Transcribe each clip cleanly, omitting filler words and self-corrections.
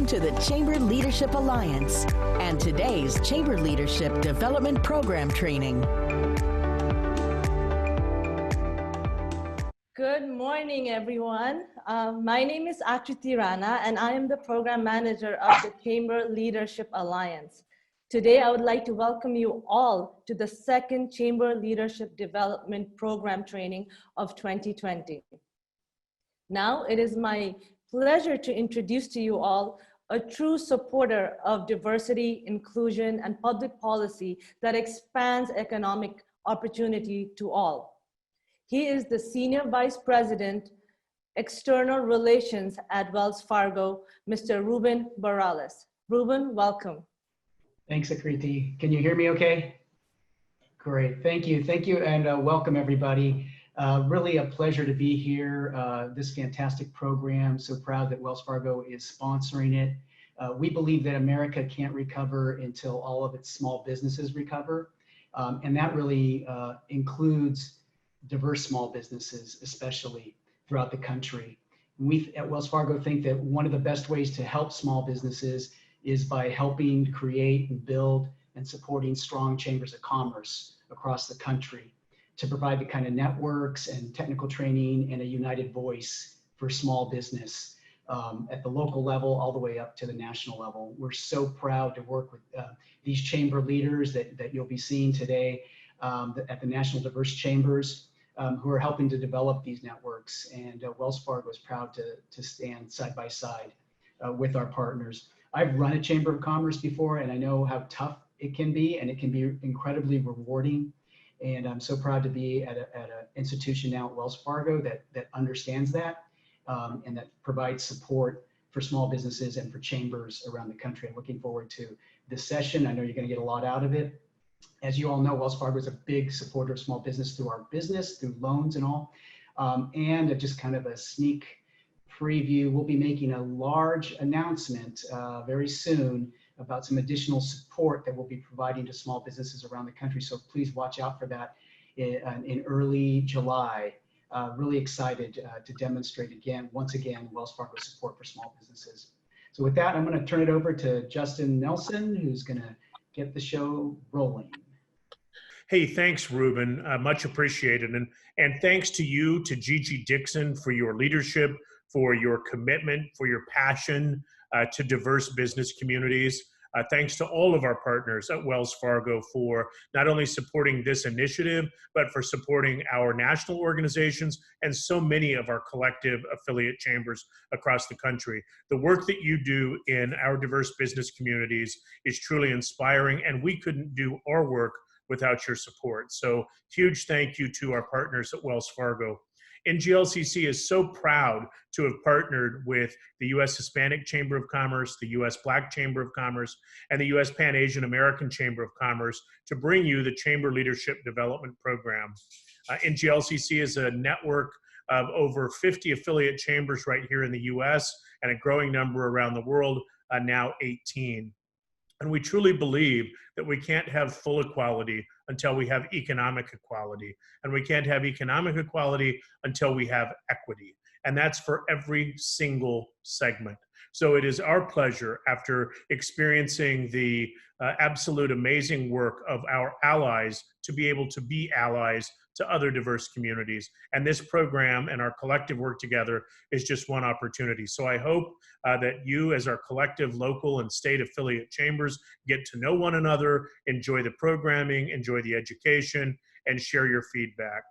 Welcome to the Chamber Leadership Alliance and today's Chamber Leadership Development Program Training. Good morning, everyone. My name is Akriti Rana, and I am the Program Manager of the Chamber Leadership Alliance. Today, I would like to welcome you all to the second Chamber Leadership Development Program Training of 2020. Now, it is my pleasure to introduce to you all a true supporter of diversity, inclusion, and public policy that expands economic opportunity to all. He is the Senior Vice President, External Relations at Wells Fargo, Mr. Ruben Barales. Ruben, welcome. Thanks, Akriti. Can you hear me okay? Great, thank you, and welcome everybody. Really a pleasure to be here, this fantastic program. So proud that Wells Fargo is sponsoring it. We believe that America can't recover until all of its small businesses recover. And that really includes diverse small businesses, especially throughout the country. We at Wells Fargo think that one of the best ways to help small businesses is by helping create and build and supporting strong chambers of commerce across the country, to provide the kind of networks and technical training and a united voice for small business at the local level all the way up to the national level. We're so proud to work with these chamber leaders that you'll be seeing today at the National Diverse Chambers who are helping to develop these networks. And Wells Fargo is proud to stand side by side with our partners. I've run a Chamber of Commerce before, and I know how tough it can be, and it can be incredibly rewarding. And I'm so proud to be at an institution now at Wells Fargo that understands that and that provides support for small businesses and for chambers around the country. I'm looking forward to this session. I know you're going to get a lot out of it. As you all know, Wells Fargo is a big supporter of small business through our business, through loans and all. And just kind of a sneak preview, we'll be making a large announcement very soon about some additional support that we'll be providing to small businesses around the country. So please watch out for that in early July. Really excited to demonstrate once again, Wells Fargo support for small businesses. So with that, I'm going to turn it over to Justin Nelson, who's going to get the show rolling. Hey, thanks, Ruben. Much appreciated. And thanks to you, to Gigi Dixon, for your leadership, for your commitment, for your passion to diverse business communities. Thanks to all of our partners at Wells Fargo for not only supporting this initiative, but for supporting our national organizations and so many of our collective affiliate chambers across the country. The work that you do in our diverse business communities is truly inspiring, and we couldn't do our work without your support. So huge thank you to our partners at Wells Fargo. NGLCC is so proud to have partnered with the U.S. Hispanic Chamber of Commerce, the U.S. Black Chamber of Commerce, and the U.S. Pan Asian American Chamber of Commerce to bring you the Chamber Leadership Development Program. NGLCC is a network of over 50 affiliate chambers right here in the U.S. and a growing number around the world, now 18. And we truly believe that we can't have full equality until we have economic equality. And we can't have economic equality until we have equity. And that's for every single segment. So it is our pleasure, after experiencing the absolute amazing work of our allies, to be able to be allies to other diverse communities. And this program and our collective work together is just one opportunity. So I hope that you, as our collective local and state affiliate chambers, get to know one another, enjoy the programming, enjoy the education, and share your feedback.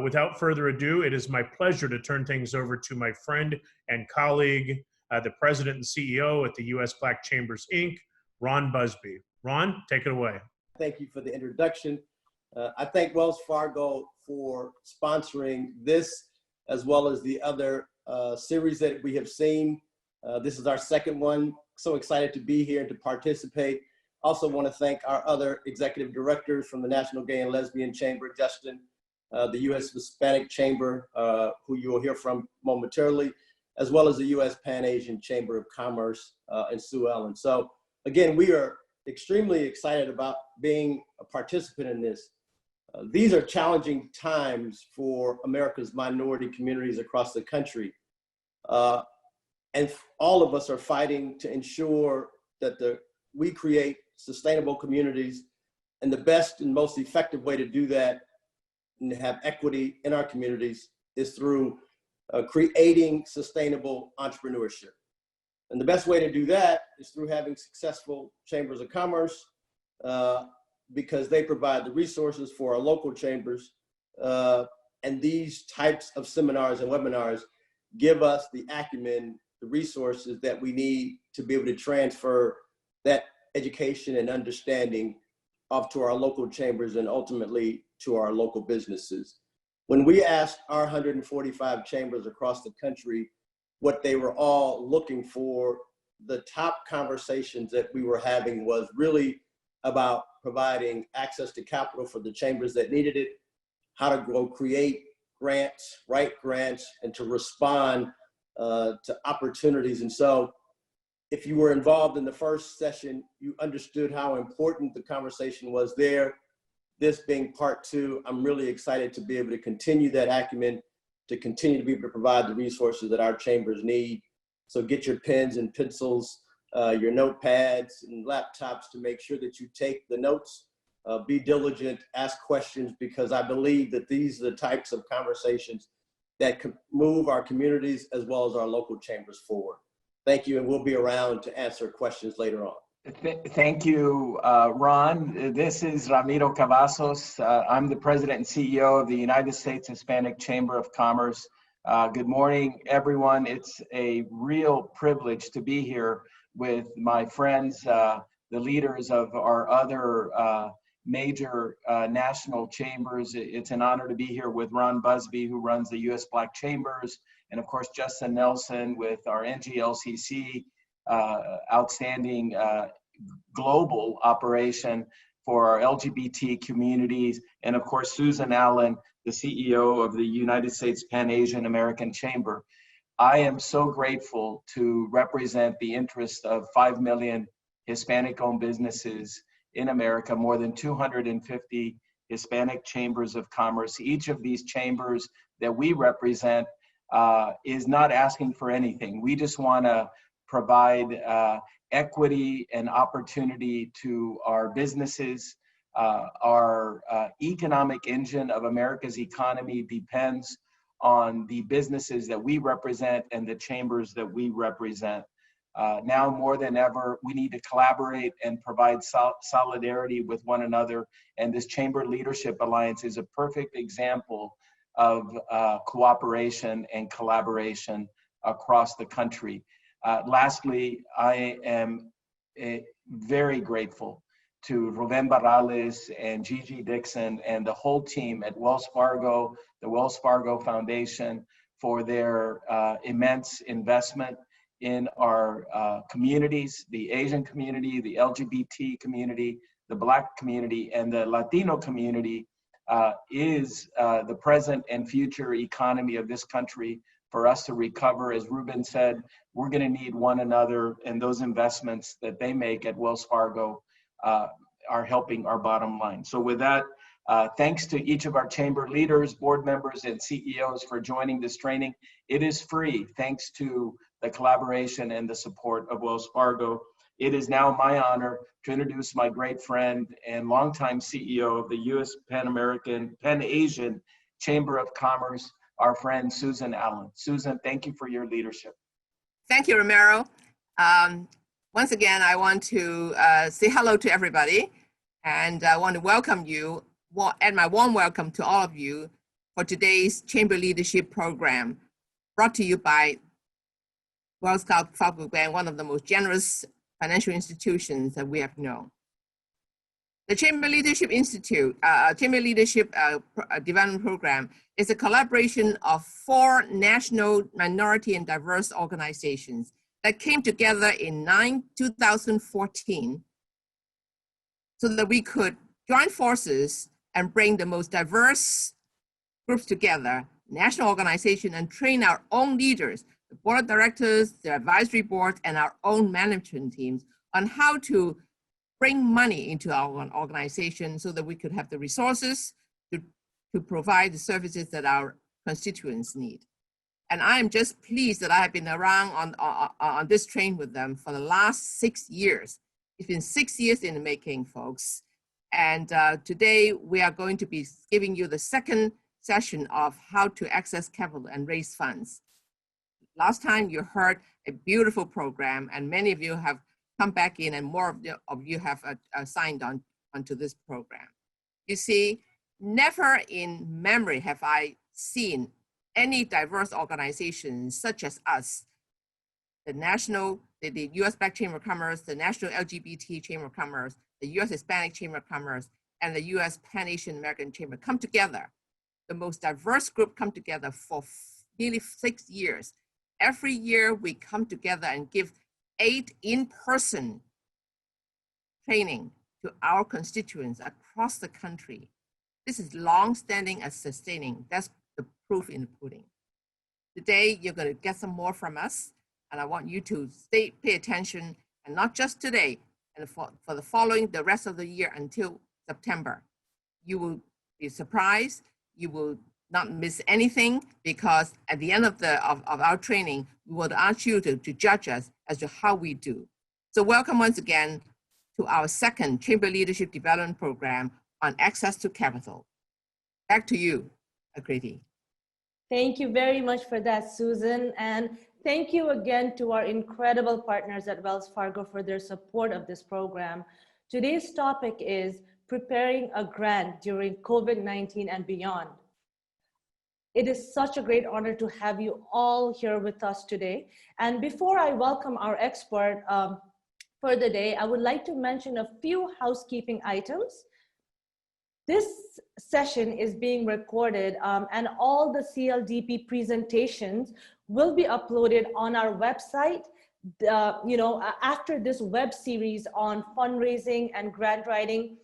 Without further ado, it is my pleasure to turn things over to my friend and colleague, the President and CEO at the U.S. Black Chambers, Inc., Ron Busby. Ron, take it away. Thank you for the introduction. I thank Wells Fargo for sponsoring this, as well as the other series that we have seen. This is our second one. So excited to be here and to participate. Also want to thank our other executive directors from the National Gay and Lesbian Chamber, Justin, the U.S. Hispanic Chamber, who you will hear from momentarily, as well as the U.S. Pan Asian Chamber of Commerce, and Sue Ellen. So again, we are extremely excited about being a participant in this. These are challenging times for America's minority communities across the country. And all of us are fighting to ensure that we create sustainable communities. And the best and most effective way to do that and to have equity in our communities is through creating sustainable entrepreneurship. And the best way to do that is through having successful chambers of commerce, because they provide the resources for our local chambers. And these types of seminars and webinars give us the acumen, the resources that we need to be able to transfer that education and understanding off to our local chambers and ultimately to our local businesses. When we asked our 145 chambers across the country what they were all looking for, the top conversations that we were having was really about providing access to capital for the chambers that needed it, how to go create grants, write grants, and to respond to opportunities. And so if you were involved in the first session, you understood how important the conversation was there. This being part two, I'm really excited to be able to continue that acumen, to continue to be able to provide the resources that our chambers need. So get your pens and pencils, your notepads and laptops to make sure that you take the notes, be diligent, ask questions, because I believe that these are the types of conversations that can move our communities as well as our local chambers forward. Thank you, and we'll be around to answer questions later on. Thank you, Ron. This is Ramiro Cavazos. I'm the president and CEO of the United States Hispanic Chamber of Commerce. Good morning, everyone. It's a real privilege to be here with my friends, the leaders of our other major national chambers. It's an honor to be here with Ron Busby, who runs the U.S. Black Chambers, and of course, Justin Nelson with our NGLCC, outstanding global operation for our LGBT communities, and of course, Susan Allen, the CEO of the United States Pan-Asian American Chamber. I am so grateful to represent the interest of 5 million Hispanic-owned businesses in America, more than 250 Hispanic chambers of commerce. Each of these chambers that we represent is not asking for anything. We just want to provide equity and opportunity to our businesses. Our economic engine of America's economy depends on the businesses that we represent and the chambers that we represent. Now more than ever, we need to collaborate and provide solidarity with one another. And this Chamber Leadership Alliance is a perfect example of cooperation and collaboration across the country. Lastly, I am very grateful to Ruben Barrales and Gigi Dixon and the whole team at Wells Fargo, the Wells Fargo Foundation, for their immense investment in our communities, the Asian community, the LGBT community, the Black community, and the Latino community is the present and future economy of this country. For us to recover, as Ruben said, we're going to need one another, and those investments that they make at Wells Fargo are helping our bottom line. So with that, thanks to each of our chamber leaders, board members, and CEOs for joining this training. It is free, thanks to the collaboration and the support of Wells Fargo. It is now my honor to introduce my great friend and longtime CEO of the U.S. Pan-Asian Chamber of Commerce, our friend Susan Allen. Susan, thank you for your leadership. Thank you, Romero. Once again, I want to say hello to everybody, and I want to welcome you, and my warm welcome to all of you for today's Chamber Leadership Program, brought to you by Wells Fargo Bank, one of the most generous financial institutions that we have known. The Chamber Leadership Institute, Chamber Leadership Development Program is a collaboration of 4 national minority and diverse organizations that came together in 2014 so that we could join forces and bring the most diverse groups together, national organization, and train our own leaders, the board of directors, the advisory boards, and our own management teams on how to bring money into our organization so that we could have the resources to provide the services that our constituents need. And I am just pleased that I have been around on this train with them for the last 6 years. It's been 6 years in the making, folks. And today we are going to be giving you the second session of how to access capital and raise funds. Last time you heard a beautiful program, and many of you have come back in, and more of you have signed on onto this program. You see, never in memory have I seen any diverse organizations such as us, the U.S. Black Chamber of Commerce, the National LGBT Chamber of Commerce, the U.S. Hispanic Chamber of Commerce, and the U.S. Pan-Asian American Chamber come together. The most diverse group come together for nearly 6 years. Every year we come together and give 8 in-person training to our constituents across the country. This is long-standing and sustaining. That's the proof in the pudding. Today, you're going to get some more from us, and I want you to pay attention, and not just today, and for the rest of the year until September. You will be surprised. You will not miss anything, because at the end of our training, we will ask you to judge us as to how we do. So welcome once again to our second Chamber Leadership Development Program on access to capital. Back to you, Akriti. Thank you very much for that, Susan. And thank you again to our incredible partners at Wells Fargo for their support of this program. Today's topic is preparing a grant during COVID-19 and beyond. It is such a great honor to have you all here with us today. And before I welcome our expert for the day, I would like to mention a few housekeeping items. This session is being recorded, and all the CLDP presentations will be uploaded on our website, after this web series on fundraising and grant writing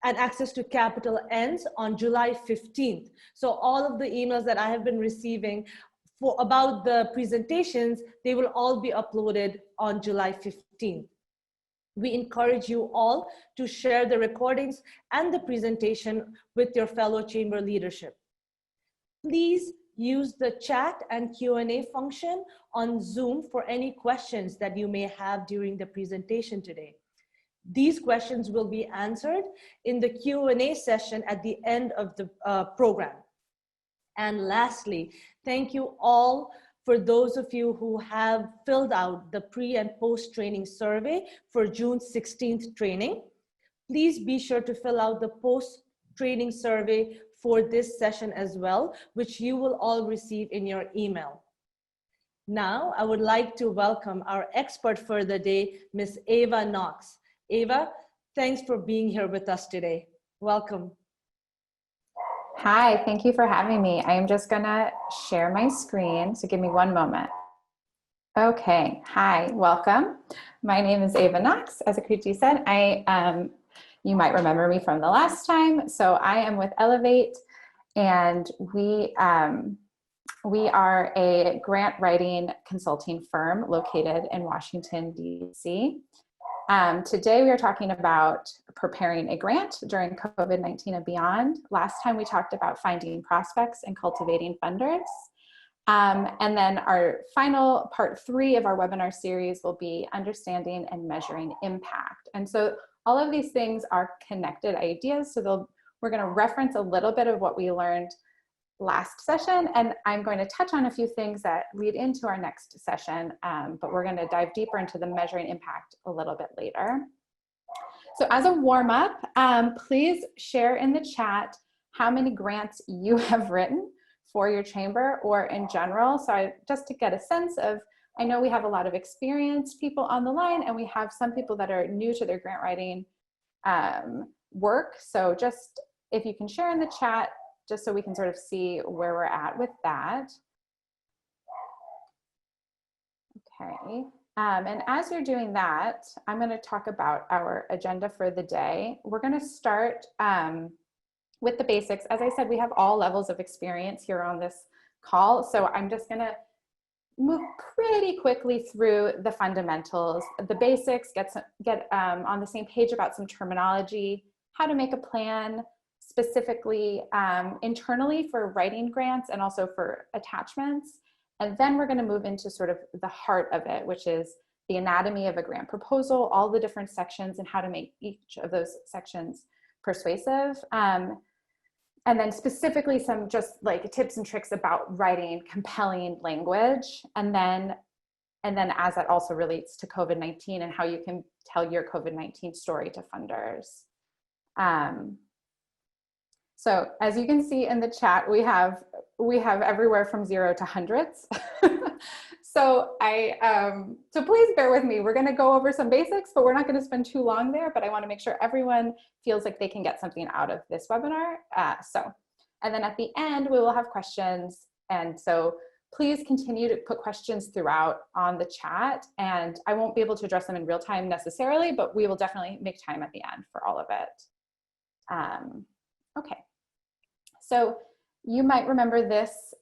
and access to capital ends on July 15th. So all of the emails that I have been receiving about the presentations, they will all be uploaded on July 15th. We encourage you all to share the recordings and the presentation with your fellow chamber leadership. Please use the chat and Q&A function on Zoom for any questions that you may have during the presentation today. These questions will be answered in the Q&A session at the end of the program. And lastly, thank you all for those of you who have filled out the pre and post training survey for June 16th training. Please be sure to fill out the post training survey for this session as well, which you will all receive in your email. Now, I would like to welcome our expert for the day, Ms. Ava Knox. Ava, thanks for being here with us today. Welcome. Hi, thank you for having me. I am just gonna share my screen, so give me one moment. Okay, hi, welcome. My name is Ava Knox, as Akriti said. You might remember me from the last time. So I am with Elevate, and we are a grant writing consulting firm located in Washington, D.C. Today we are talking about preparing a grant during COVID-19 and beyond. Last time we talked about finding prospects and cultivating funders. And then our final part 3 of our webinar series will be understanding and measuring impact. And so all of these things are connected ideas. So we're going to reference a little bit of what we learned last session, and I'm going to touch on a few things that lead into our next session, but we're going to dive deeper into the measuring impact a little bit later. So as a warm-up, please share in the chat how many grants you have written for your chamber or in general. So just to get a sense of, I know we have a lot of experienced people on the line, and we have some people that are new to their grant writing work. So just if you can share in the chat, just so we can sort of see where we're at with that. Okay, and as you're doing that, I'm going to talk about our agenda for the day. We're going to start with the basics. As I said, we have all levels of experience here on this call, so I'm just going to move pretty quickly through the fundamentals, the basics, get on the same page about some terminology, how to make a plan, specifically internally for writing grants and also for attachments, And then we're going to move into sort of the heart of it, which is the anatomy of a grant proposal, all the different sections and how to make each of those sections persuasive. And then specifically some just like tips and tricks about writing compelling language. And then as that also relates to COVID-19 and how you can tell your COVID-19 story to funders. So as you can see in the chat, we have everywhere from 0 to hundreds. So so please bear with me. We're going to go over some basics, but we're not going to spend too long there. But I want to make sure everyone feels like they can get something out of this webinar. And then at the end, we will have questions. And so please continue to put questions throughout on the chat. And I won't be able to address them in real time necessarily, but we will definitely make time at the end for all of it. Okay. So you might remember this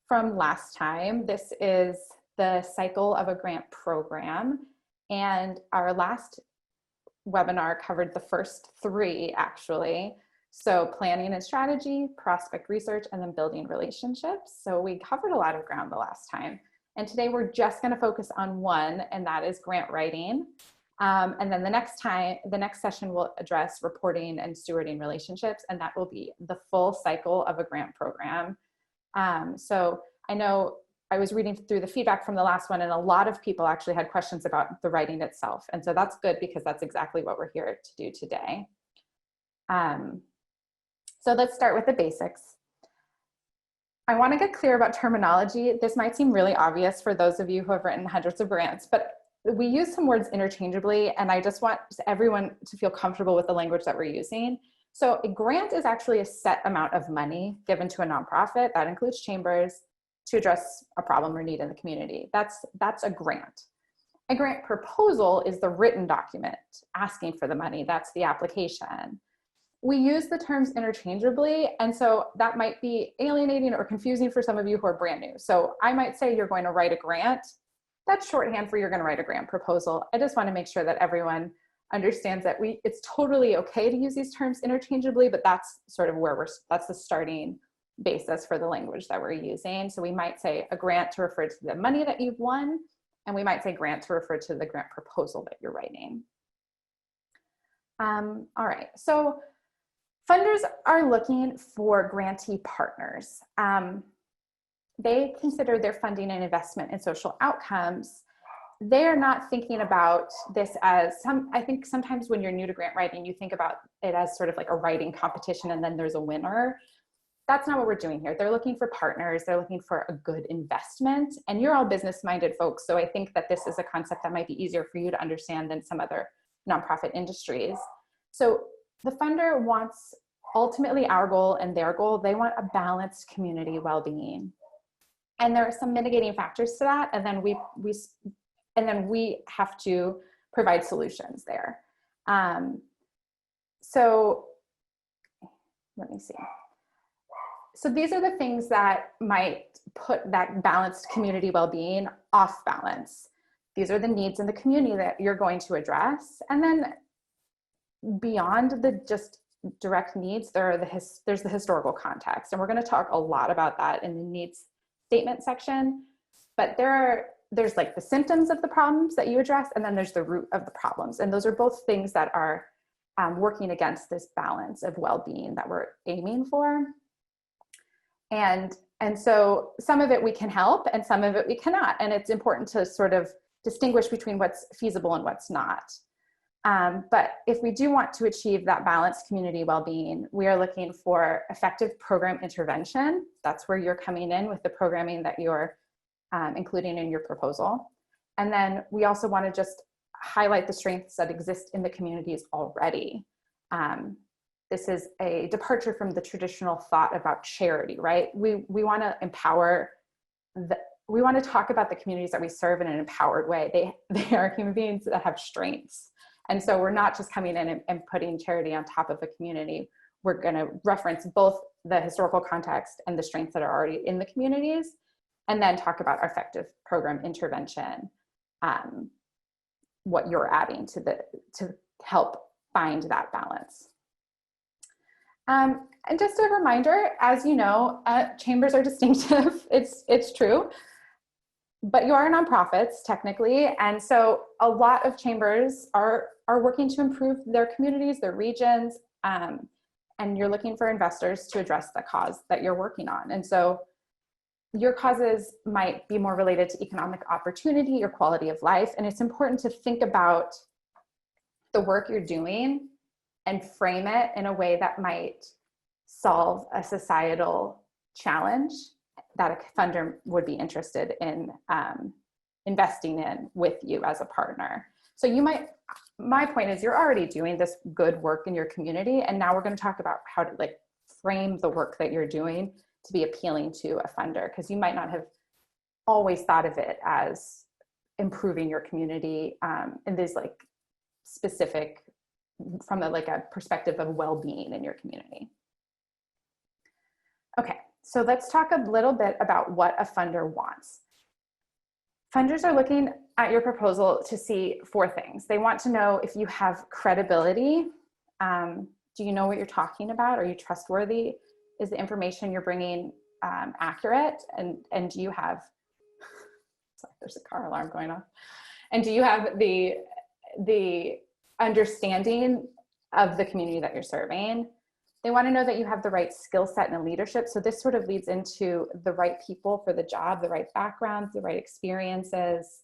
from last time. This is the cycle of a grant program. And our last webinar covered the first 3 actually. So planning and strategy, prospect research, and then building relationships. So we covered a lot of ground the last time. And today we're just going to focus on one, and that is grant writing. And then the next session will address reporting and stewarding relationships, and that will be the full cycle of a grant program. So I know I was reading through the feedback from the last one, and a lot of people actually had questions about the writing itself. And so that's good because that's exactly what we're here to do today. So let's start with the basics. I want to get clear about terminology. This might seem really obvious for those of you who have written hundreds of grants, but we use some words interchangeably, and I just want everyone to feel comfortable with the language that we're using. So a grant is actually a set amount of money given to a nonprofit, that includes chambers, to address a problem or need in the community. That's a grant. A grant proposal is the written document asking for the money. That's the application. We use the terms interchangeably, and so that might be alienating or confusing for some of you who are brand new. So I might say you're going to write a grant. That's shorthand for you're going to write a grant proposal. I just want to make sure that everyone understands that it's totally okay to use these terms interchangeably, but that's sort of that's the starting basis for the language that we're using. So we might say a grant to refer to the money that you've won, and we might say grant to refer to the grant proposal that you're writing. All right, so funders are looking for grantee partners. They consider their funding and investment in social outcomes. They're not thinking about this as I think sometimes when you're new to grant writing, you think about it as sort of like a writing competition and then there's a winner. That's not what we're doing here. They're looking for partners. They're looking for a good investment, and you're all business-minded folks. So I think that this is a concept that might be easier for you to understand than some other nonprofit industries. So the funder wants, ultimately our goal and their goal, they want a balanced community well-being. And there are some mitigating factors to that. And then we have to provide solutions there. So let me see. So these are the things that might put that balanced community well-being off balance. These are the needs in the community that you're going to address. And then beyond the just direct needs, there's the historical context. And we're going to talk a lot about that in the needs statement section. But there's like the symptoms of the problems that you address, and then there's the root of the problems. And those are both things that are working against this balance of well-being that we're aiming for. And so some of it we can help and some of it we cannot. And it's important to sort of distinguish between what's feasible and what's not. But if we do want to achieve that balanced community well-being, we are looking for effective program intervention. That's where you're coming in with the programming that you're including in your proposal. And then we also want to just highlight the strengths that exist in the communities already. This is a departure from the traditional thought about charity, right? We want to empower, we want to talk about the communities that we serve in an empowered way. They are human beings that have strengths. And so we're not just coming in and putting charity on top of a community. We're going to reference both the historical context and the strengths that are already in the communities, and then talk about effective program intervention, what you're adding to help find that balance. And just a reminder, as you know, chambers are distinctive. It's true. but you are nonprofits technically. And so a lot of chambers are working to improve their communities, their regions, and you're looking for investors to address the cause that you're working on. And so your causes might be more related to economic opportunity or quality of life. And it's important to think about the work you're doing and frame it in a way that might solve a societal challenge that a funder would be interested in investing in with you as a partner. So you might, my point is you're already doing this good work in your community, and now we're going to talk about how to like frame the work that you're doing to be appealing to a funder, because you might not have always thought of it as improving your community in these like specific, from a perspective of well-being in your community. Okay, so let's talk a little bit about what a funder wants. Funders are looking at your proposal to see 4 things. They want to know if you have credibility. Do you know what you're talking about? Are you trustworthy? Is the information you're bringing accurate? And do you have, sorry, there's a car alarm going off. And do you have the understanding of the community that you're serving? They want to know that you have the right skill set and leadership. So this sort of leads into the right people for the job, the right backgrounds, the right experiences,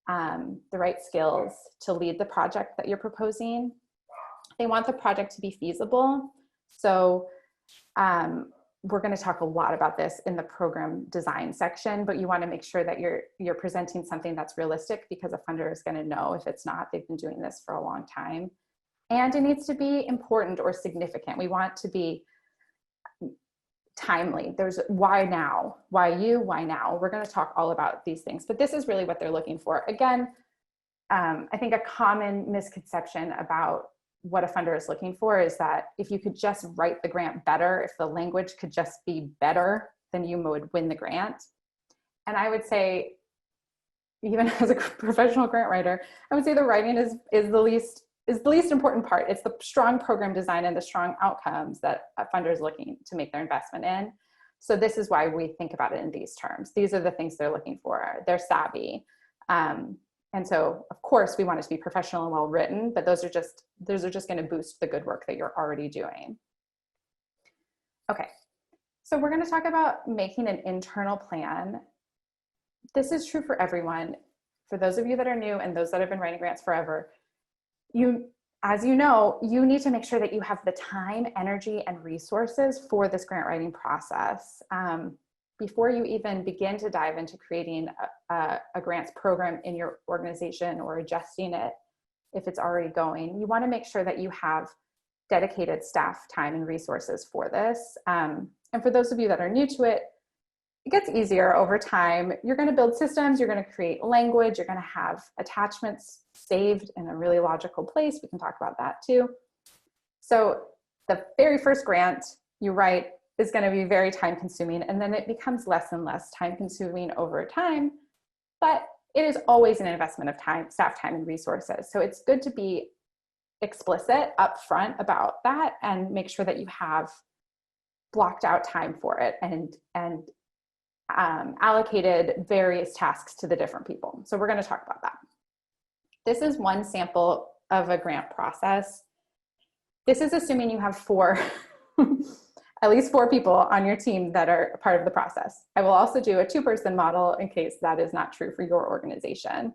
the right skills to lead the project that you're proposing. They want the project to be feasible. So we're going to talk a lot about this in the program design section, but you want to make sure that you're presenting something that's realistic, because a funder is going to know if it's not. They've been doing this for a long time. And it needs to be important or significant. We want to be timely. There's why now? Why you? Why now? We're going to talk all about these things, but this is really what they're looking for. Again, I think a common misconception about what a funder is looking for is that if you could just write the grant better, if the language could just be better, then you would win the grant. And I would say, even as a professional grant writer, I would say the writing is the least important part. It's the strong program design and the strong outcomes that a funder is looking to make their investment in. So this is why we think about it in these terms. These are the things they're looking for. They're savvy. And so of course we want it to be professional and well written, but those are just going to boost the good work that you're already doing. Okay, so we're going to talk about making an internal plan. This is true for everyone. For those of you that are new and those that have been writing grants forever, as you know, you need to make sure that you have the time, energy, and resources for this grant writing process. Before you even begin to dive into creating a grants program in your organization or adjusting it, if it's already going, you want to make sure that you have dedicated staff time and resources for this. And for those of you that are new to it, it gets easier over time. You're going to build systems, you're going to create language, you're going to have attachments saved in a really logical place. We can talk about that too. So the very first grant you write is going to be very time consuming, and then it becomes less and less time consuming over time, but it is always an investment of time, staff time, and resources. So it's good to be explicit upfront about that and make sure that you have blocked out time for it and allocated various tasks to the different people. So we're going to talk about that. This is one sample of a grant process. This is assuming you have at least 4 people on your team that are part of the process. I will also do a 2-person model in case that is not true for your organization.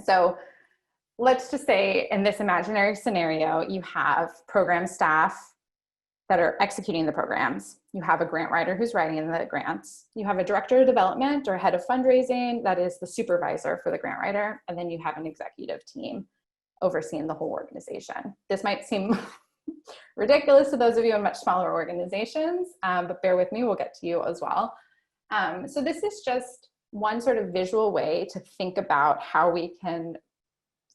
So let's just say in this imaginary scenario, you have program staff that are executing the programs. You have a grant writer who's writing the grants. You have a director of development or head of fundraising that is the supervisor for the grant writer. And then you have an executive team overseeing the whole organization. This might seem ridiculous to those of you in much smaller organizations, but bear with me, we'll get to you as well. So this is just one sort of visual way to think about how we can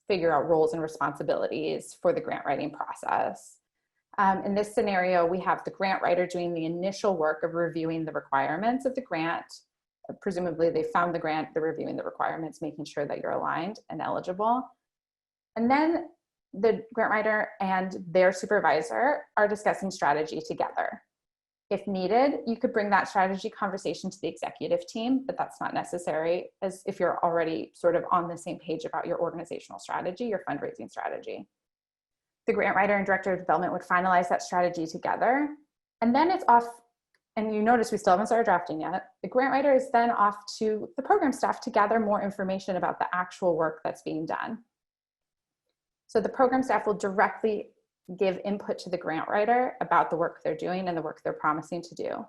figure out roles and responsibilities for the grant writing process. In this scenario, we have the grant writer doing the initial work of reviewing the requirements of the grant. Presumably they found the grant, they're reviewing the requirements, making sure that you're aligned and eligible. And then the grant writer and their supervisor are discussing strategy together. If needed, you could bring that strategy conversation to the executive team, but that's not necessary as if you're already sort of on the same page about your organizational strategy, your fundraising strategy. The grant writer and director of development would finalize that strategy together, and then it's off. And you notice we still haven't started drafting yet. The grant writer is then off to the program staff to gather more information about the actual work that's being done. So the program staff will directly give input to the grant writer about the work they're doing and the work they're promising to do.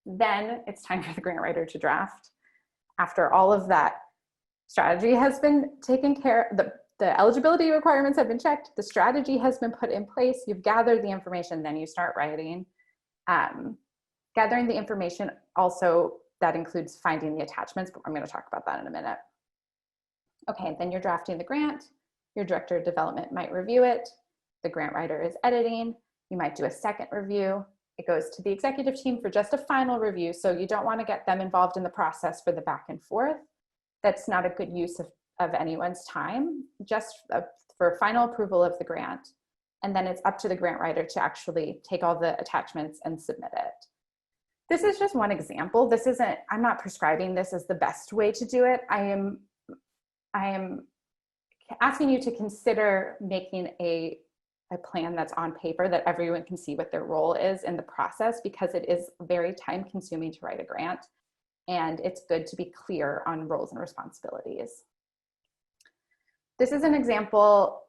Then it's time for the grant writer to draft. After all of that strategy has been taken care of, the eligibility requirements have been checked, the strategy has been put in place, you've gathered the information, then you start writing. Gathering the information also, that includes finding the attachments, but I'm going to talk about that in a minute. Okay, then you're drafting the grant, your director of development might review it, the grant writer is editing, you might do a second review, it goes to the executive team for just a final review, so you don't want to get them involved in the process for the back and forth. That's not a good use of anyone's time, just for final approval of the grant. And then it's up to the grant writer to actually take all the attachments and submit it. This is just one example. This isn't, I'm not prescribing this as the best way to do it. I am asking you to consider making a plan that's on paper that everyone can see what their role is in the process, because it is very time consuming to write a grant, and it's good to be clear on roles and responsibilities. This is an example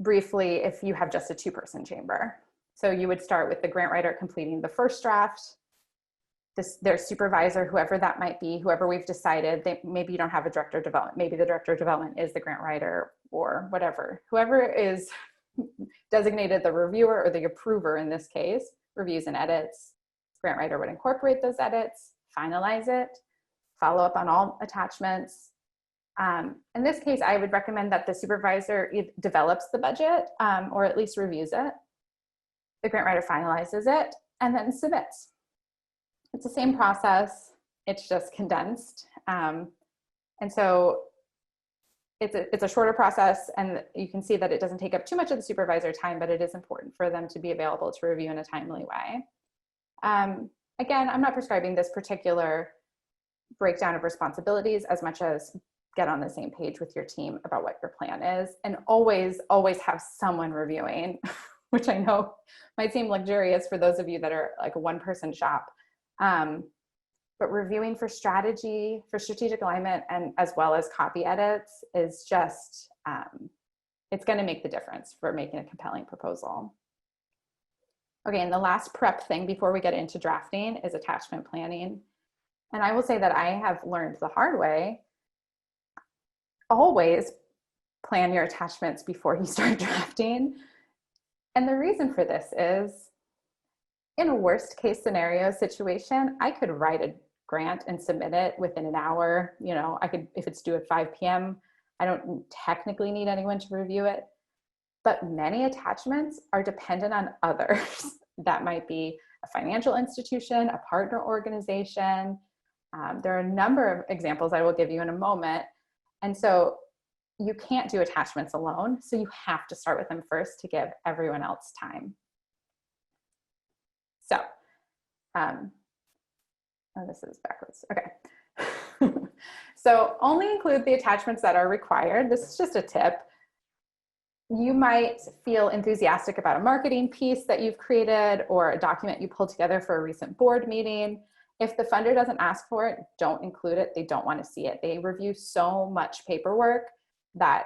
briefly if you have just a 2-person chamber. So you would start with the grant writer completing the first draft, their supervisor, whoever that might be, whoever we've decided, maybe you don't have a director of development, maybe the director of development is the grant writer or whatever. Whoever is designated the reviewer or the approver in this case, reviews and edits. Grant writer would incorporate those edits, finalize it, follow up on all attachments. In this case, I would recommend that the supervisor develops the budget or at least reviews it. The grant writer finalizes it and then submits. It's the same process, it's just condensed. And so it's a shorter process, and you can see that it doesn't take up too much of the supervisor time, but it is important for them to be available to review in a timely way. Again, I'm not prescribing this particular breakdown of responsibilities as much as get on the same page with your team about what your plan is, and always have someone reviewing, which I know might seem luxurious for those of you that are like a 1-person shop. But reviewing for strategy, for strategic alignment, and as well as copy edits is just, it's going to make the difference for making a compelling proposal. Okay, and the last prep thing before we get into drafting is attachment planning. And I will say that I have learned the hard way, always plan your attachments before you start drafting. And the reason for this is, in a worst case scenario situation, I could write a grant and submit it within an hour. You know, I could, if it's due at 5 p.m., I don't technically need anyone to review it, but many attachments are dependent on others. That might be a financial institution, a partner organization. There are a number of examples I will give you in a moment. And so you can't do attachments alone. So you have to start with them first to give everyone else time. So, oh, this is backwards. Okay. So only include the attachments that are required. This is just a tip. You might feel enthusiastic about a marketing piece that you've created or a document you pulled together for a recent board meeting. If the funder doesn't ask for it, don't include it. They don't want to see it. They review so much paperwork that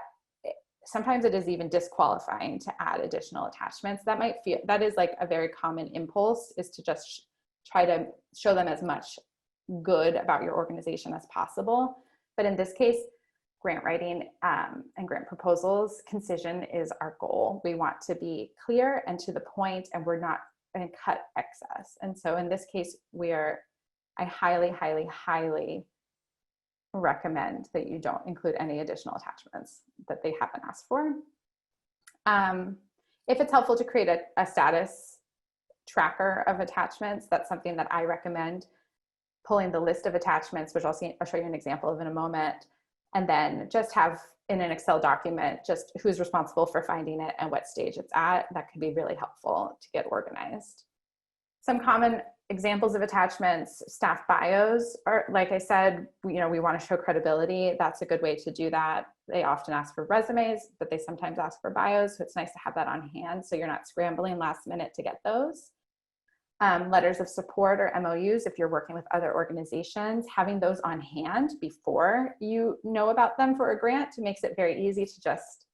sometimes it is even disqualifying to add additional attachments. That is like a very common impulse, is to just try to show them as much good about your organization as possible. But in this case, grant writing and grant proposals, concision is our goal. We want to be clear and to the point, and we're not going to cut excess. And so in this case, I highly, highly, highly recommend that you don't include any additional attachments that they haven't asked for. If it's helpful to create a status tracker of attachments, that's something that I recommend. Pulling the list of attachments, which I'll show you an example of in a moment, and then just have in an Excel document just who's responsible for finding it and what stage it's at. That could be really helpful to get organized. Some common examples of attachments, staff bios, are, like I said, we want to show credibility. That's a good way to do that. They often ask for resumes, but they sometimes ask for bios. So it's nice to have that on hand so you're not scrambling last minute to get those. Letters of support or MOUs, if you're working with other organizations, having those on hand before you know about them for a grant makes it very easy to just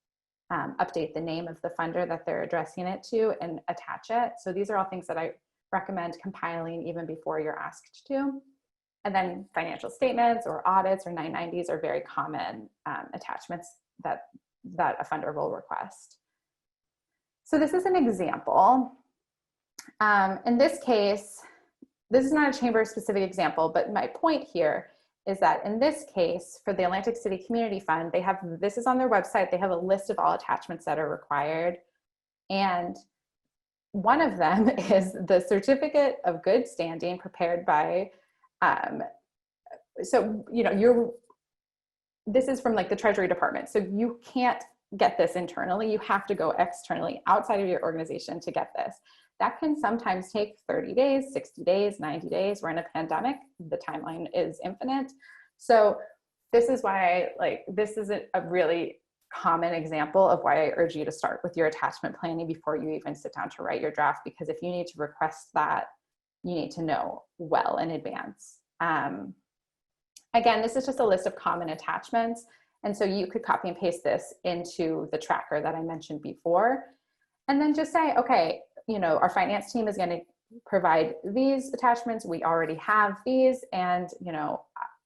update the name of the funder that they're addressing it to and attach it. So these are all things that I recommend compiling even before you're asked to. And then financial statements or audits or 990s are very common attachments that a funder will request. So this is an example. In this case, this is not a chamber specific example, but my point here is that in this case, for the Atlantic City Community Fund, they have, this is on their website, they have a list of all attachments that are required. And one of them is the certificate of good standing prepared by, so, this is from like the Treasury Department. So you can't get this internally. You have to go externally outside of your organization to get this. That can sometimes take 30 days, 60 days, 90 days. We're in a pandemic. The timeline is infinite. So this is why this is a really common example of why I urge you to start with your attachment planning before you even sit down to write your draft, because if you need to request that, you need to know well in advance. Again, this is just a list of common attachments. And so you could copy and paste this into the tracker that I mentioned before. And then just say, okay, our finance team is going to provide these attachments. We already have these. And,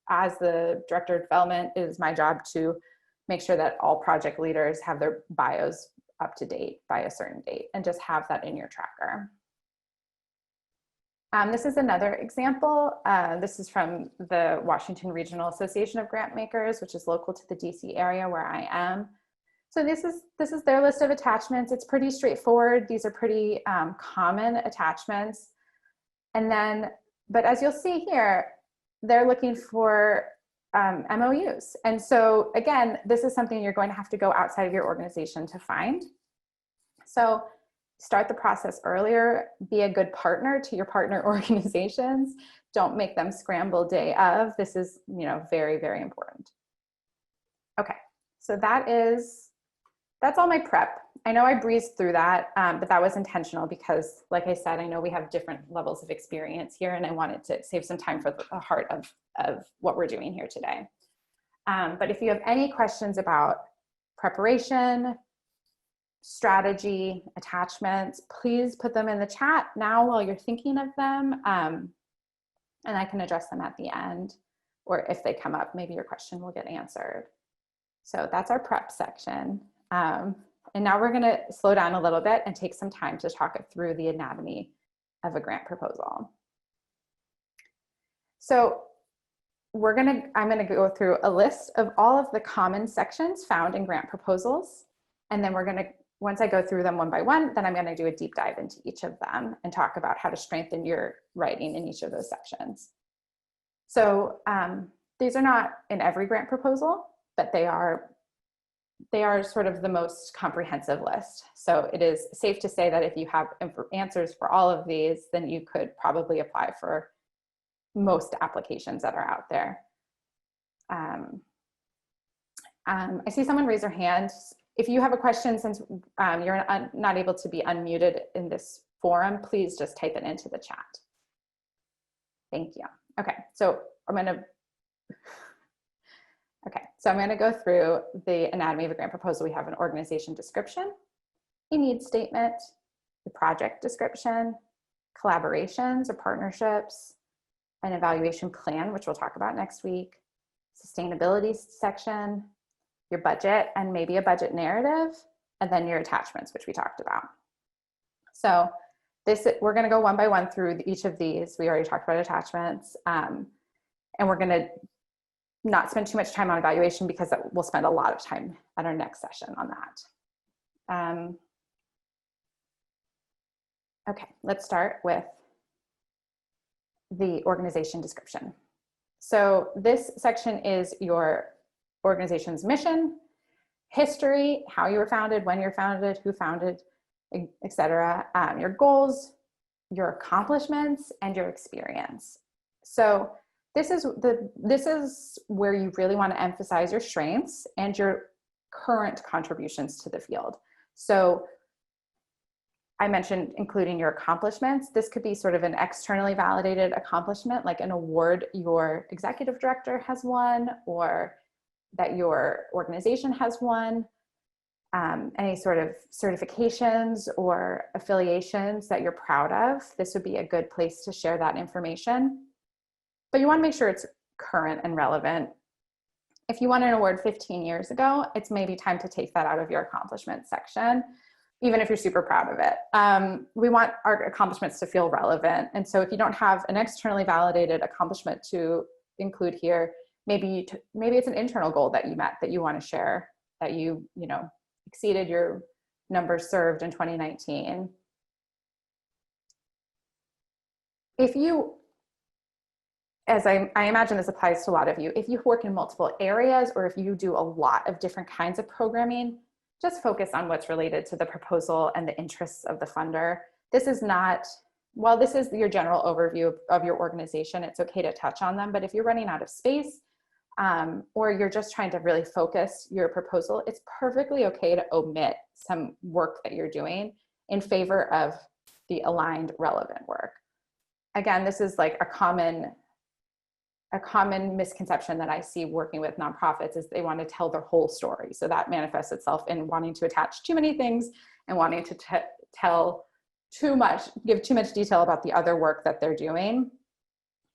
as the director of development, it is my job to make sure that all project leaders have their bios up to date by a certain date, and just have that in your tracker. This is another example. This is from the Washington Regional Association of Grant Makers, which is local to the DC area where I am. So this is their list of attachments. It's pretty straightforward. These are pretty common attachments. And then, but as you'll see here, they're looking for MOUs. And so again, this is something you're going to have to go outside of your organization to find. So start the process earlier, be a good partner to your partner organizations. Don't make them scramble day of. This is, very, very important. Okay, so that's all my prep. I know I breezed through that, but that was intentional because, like I said, I know we have different levels of experience here, and I wanted to save some time for the heart of what we're doing here today. But if you have any questions about preparation, strategy, attachments, please put them in the chat now while you're thinking of them, and I can address them at the end, or if they come up, maybe your question will get answered. So that's our prep section. And now we're going to slow down a little bit and take some time to talk through the anatomy of a grant proposal. So I'm going to go through a list of all of the common sections found in grant proposals. And then once I go through them one by one, then I'm going to do a deep dive into each of them and talk about how to strengthen your writing in each of those sections. So these are not in every grant proposal, but they are sort of the most comprehensive list. So it is safe to say that if you have answers for all of these, then you could probably apply for most applications that are out there. I see someone raise their hand. If you have a question, since you're not able to be unmuted in this forum, please just type it into the chat. Thank you. Okay, so I'm going to go through the anatomy of a grant proposal. We have an organization description, a need statement, the project description, collaborations or partnerships, an evaluation plan, which we'll talk about next week, sustainability section, your budget, and maybe a budget narrative, and then your attachments, which we talked about. So we're going to go one by one through each of these. We already talked about attachments, and we're going to not spend too much time on evaluation because we'll spend a lot of time at our next session on that. Okay, let's start with the organization description. So this section is your organization's mission, history, how you were founded, when you were founded, who founded, etc. Your goals, your accomplishments and your experience. So this is where you really want to emphasize your strengths and your current contributions to the field. So I mentioned including your accomplishments. This could be sort of an externally validated accomplishment, like an award your executive director has won or that your organization has won. Any sort of certifications or affiliations that you're proud of. This would be a good place to share that information. But you want to make sure it's current and relevant. If you won an award 15 years ago, it's maybe time to take that out of your accomplishments section, even if you're super proud of it. We want our accomplishments to feel relevant. And so if you don't have an externally validated accomplishment to include here, maybe it's an internal goal that you met that you want to share, that you exceeded your numbers served in 2019. If you, as I imagine this applies to a lot of you, if you work in multiple areas or if you do a lot of different kinds of programming, just focus on what's related to the proposal and the interests of the funder. This is not, while this is your general overview of your organization, it's okay to touch on them, but if you're running out of space, or you're just trying to really focus your proposal, it's perfectly okay to omit some work that you're doing in favor of the aligned relevant work. Again, this is like a common misconception that I see working with nonprofits is they want to tell their whole story. So that manifests itself in wanting to attach too many things and wanting to tell too much, give too much detail about the other work that they're doing.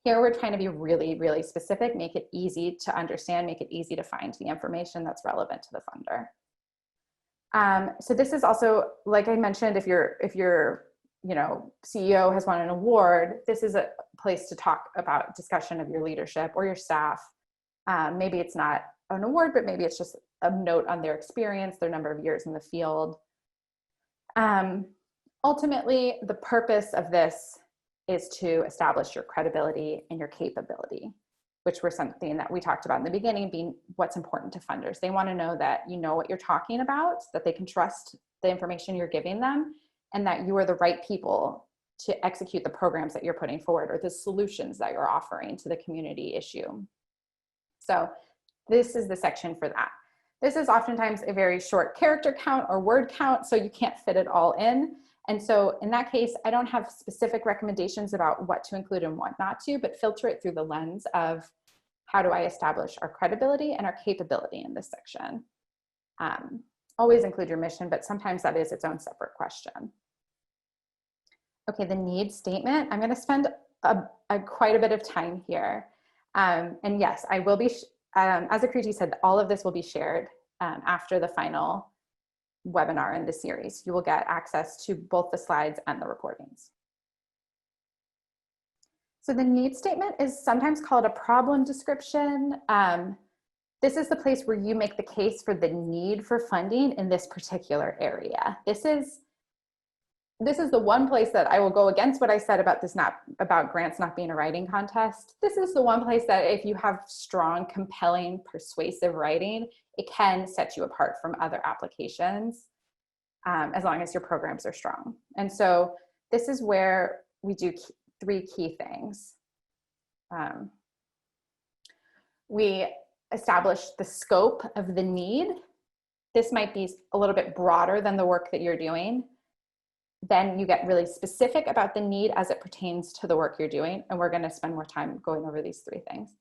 Here we're trying to be really, really specific, make it easy to understand, make it easy to find the information that's relevant to the funder. So this is also, like I mentioned, if your CEO has won an award, this is a place to talk about discussion of your leadership or your staff. Maybe it's not an award, but maybe it's just a note on their experience, their number of years in the field. Ultimately, the purpose of this is to establish your credibility and your capability, which were something that we talked about in the beginning, being what's important to funders. They want to know that you know what you're talking about, that they can trust the information you're giving them, and that you are the right people to execute the programs that you're putting forward or the solutions that you're offering to the community issue. So this is the section for that. This is oftentimes a very short character count or word count, so you can't fit it all in. And so in that case, I don't have specific recommendations about what to include and what not to, but filter it through the lens of how do I establish our credibility and our capability in this section. Always include your mission, but sometimes that is its own separate question. Okay, the need statement. I'm going to spend quite a bit of time here. And yes, I will be, as Akriti said, all of this will be shared after the final webinar in this series. You will get access to both the slides and the recordings. So the need statement is sometimes called a problem description. This is the place where you make the case for the need for funding in this particular area. This is the one place that I will go against what I said about about grants not being a writing contest. This is the one place that if you have strong, compelling, persuasive writing, it can set you apart from other applications as long as your programs are strong. And so this is where we do three key things. We establish the scope of the need. This might be a little bit broader than the work that you're doing. Then you get really specific about the need as it pertains to the work you're doing. And we're going to spend more time going over these three things.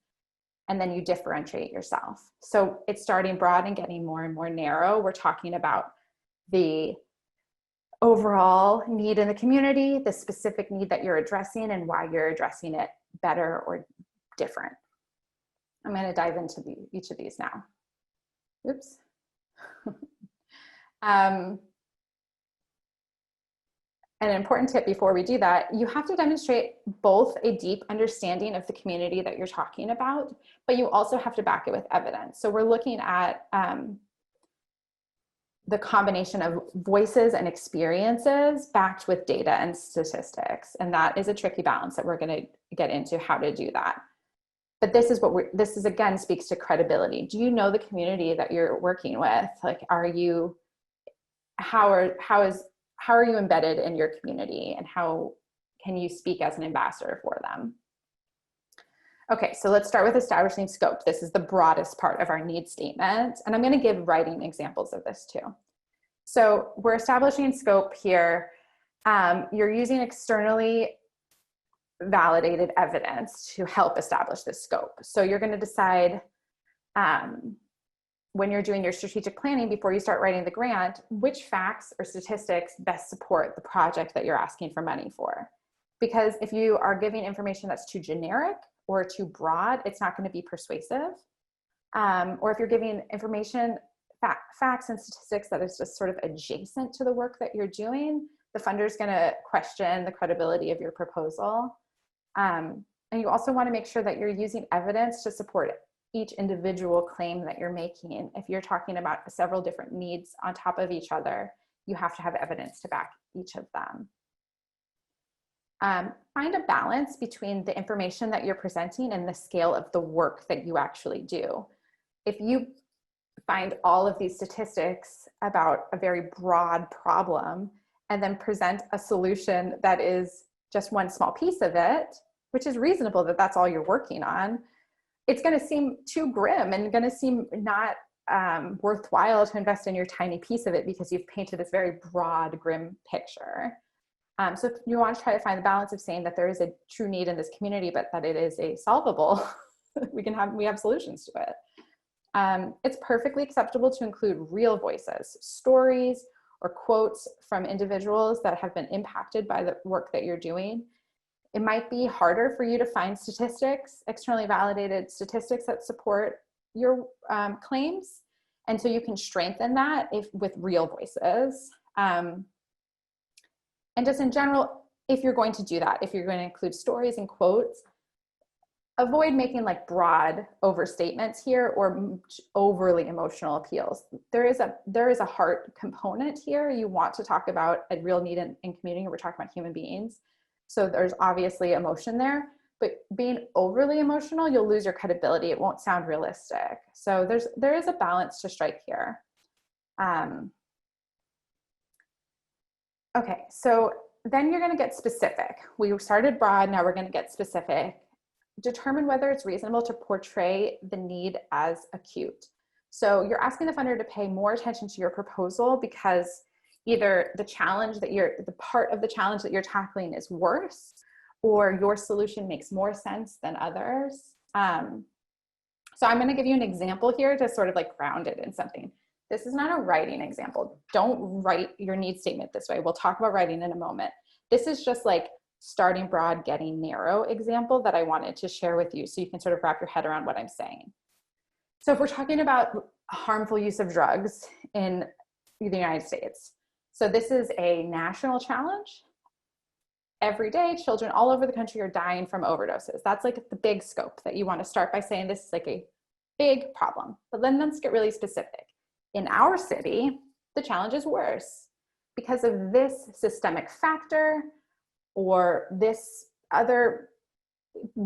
And then you differentiate yourself. So it's starting broad and getting more and more narrow. We're talking about the overall need in the community, the specific need that you're addressing and why you're addressing it better or different. I'm going to dive into each of these now. Oops. An important tip before we do that, you have to demonstrate both a deep understanding of the community that you're talking about, but you also have to back it with evidence. So we're looking at the combination of voices and experiences backed with data and statistics. And that is a tricky balance that we're going to get into how to do that. But this is this again speaks to credibility. Do you know the community that you're working with? Like, how are you embedded in your community, and how can you speak as an ambassador for them? Okay, so let's start with establishing scope. This is the broadest part of our need statement, and I'm going to give writing examples of this too. So we're establishing scope here. You're using externally validated evidence to help establish this scope. So you're going to decide when you're doing your strategic planning before you start writing the grant, which facts or statistics best support the project that you're asking for money for. Because if you are giving information that's too generic or too broad, it's not going to be persuasive. Or if you're giving information, facts and statistics that is just sort of adjacent to the work that you're doing, the funder's going to question the credibility of your proposal. And you also want to make sure that you're using evidence to support each individual claim that you're making. If you're talking about several different needs on top of each other, you have to have evidence to back each of them. Find a balance between the information that you're presenting and the scale of the work that you actually do. If you find all of these statistics about a very broad problem and then present a solution that is just one small piece of it, which is reasonable that that's all you're working on, it's going to seem too grim and going to seem not worthwhile to invest in your tiny piece of it because you've painted this very broad, grim picture. So you want to try to find the balance of saying that there is a true need in this community, but that it is a solvable, we have solutions to it. It's perfectly acceptable to include real voices, stories, or quotes from individuals that have been impacted by the work that you're doing. It might be harder for you to find statistics, externally validated statistics that support your claims. And so you can strengthen that with real voices. And just in general, if you're going to do that, if you're going to include stories and quotes, avoid making like broad overstatements here or overly emotional appeals. There is a heart component here. You want to talk about a real need in community. We're talking about human beings. So there's obviously emotion there, but being overly emotional, you'll lose your credibility. It won't sound realistic. So there is a balance to strike here. Okay, so then you're going to get specific. We started broad, now we're going to get specific. Determine whether it's reasonable to portray the need as acute. So you're asking the funder to pay more attention to your proposal because either the part of the challenge that you're tackling is worse, or your solution makes more sense than others. So I'm going to give you an example here to sort of like ground it in something. This is not a writing example. Don't write your need statement this way. We'll talk about writing in a moment. This is just like starting broad, getting narrow example that I wanted to share with you so you can sort of wrap your head around what I'm saying. So if we're talking about harmful use of drugs in the United States, so this is a national challenge. Every day, children all over the country are dying from overdoses. That's like the big scope that you want to start by saying this is like a big problem. But then let's get really specific. In our city, the challenge is worse because of this systemic factor or this other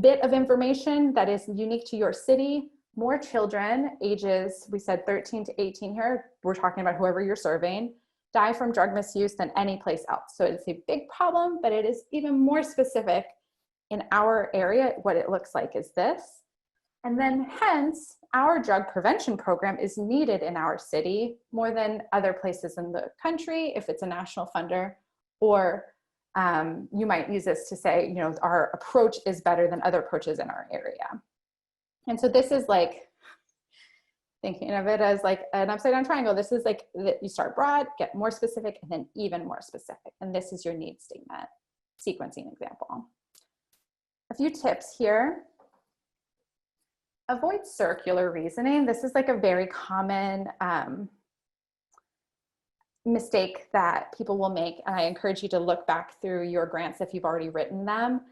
bit of information that is unique to your city. More children, ages, we said 13 to 18 here, we're talking about whoever you're serving, die from drug misuse than any place else. So it's a big problem, but it is even more specific in our area. What it looks like is this. And then hence, our drug prevention program is needed in our city more than other places in the country, if it's a national funder, or you might use this to say, you know, our approach is better than other approaches in our area. And so this is like, thinking of it as like an upside down triangle. This is like, you start broad, get more specific, and then even more specific. And this is your need statement sequencing example. A few tips here. Avoid circular reasoning. This is like a very common mistake that people will make. And I encourage you to look back through your grants if you've already written them.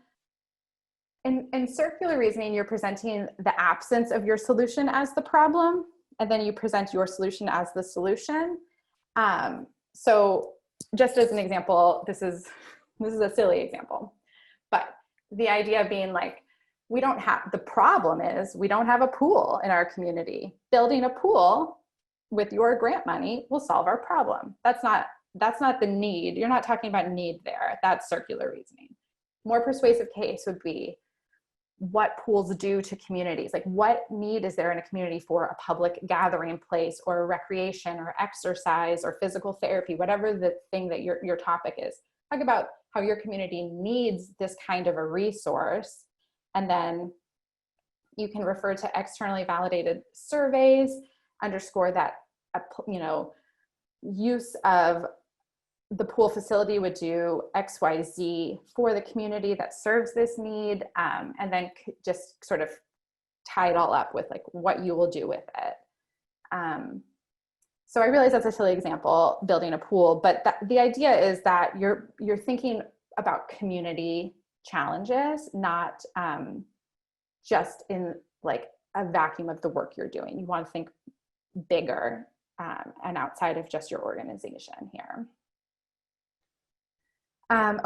In circular reasoning, you're presenting the absence of your solution as the problem, and then you present your solution as the solution. So just as an example, this is a silly example, but the idea being like, the problem is we don't have a pool in our community. Building a pool with your grant money will solve our problem. That's not the need. You're not talking about need there. That's circular reasoning. more persuasive case would be what pools do to communities. Like, what need is there in a community for a public gathering place or recreation or exercise or physical therapy, whatever the thing that your topic is. Talk about how your community needs this kind of a resource. And then you can refer to externally validated surveys, underscore that, use of the pool facility would do XYZ for the community that serves this need, and then just sort of tie it all up with like what you will do with it. So I realize that's a silly example, building a pool, but the idea is that you're thinking about community challenges, not just in like a vacuum of the work you're doing. You want to think bigger and outside of just your organization here.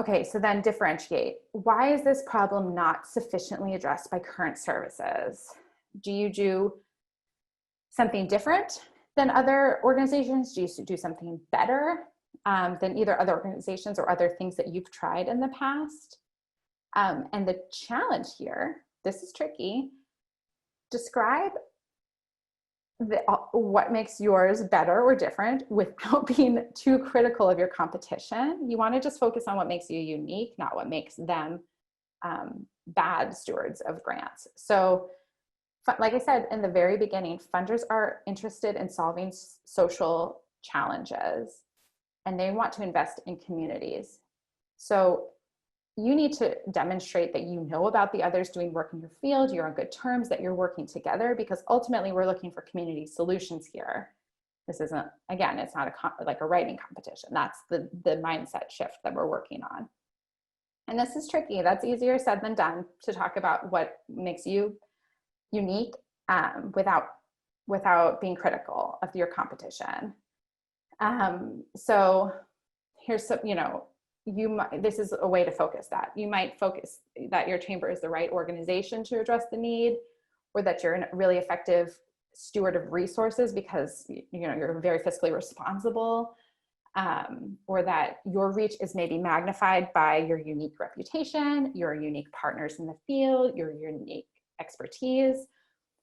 Okay, so then differentiate. Why is this problem not sufficiently addressed by current services? Do you do something different than other organizations? Do you do something better than either other organizations or other things that you've tried in the past? And the challenge here, this is tricky, describe what makes yours better or different without being too critical of your competition. You want to just focus on what makes you unique, not what makes them bad stewards of grants. So like I said in the very beginning, funders are interested in solving social challenges and they want to invest in communities. So you need to demonstrate that you know about the others doing work in your field, you're on good terms, that you're working together, because ultimately we're looking for community solutions here. This isn't, again, it's not like a writing competition. That's the mindset shift that we're working on. And this is tricky. That's easier said than done, to talk about what makes you unique without being critical of your competition. So here's some, this is a way to focus that. You might focus that your chamber is the right organization to address the need, or that you're a really effective steward of resources because you're very fiscally responsible, or that your reach is maybe magnified by your unique reputation, your unique partners in the field, your unique expertise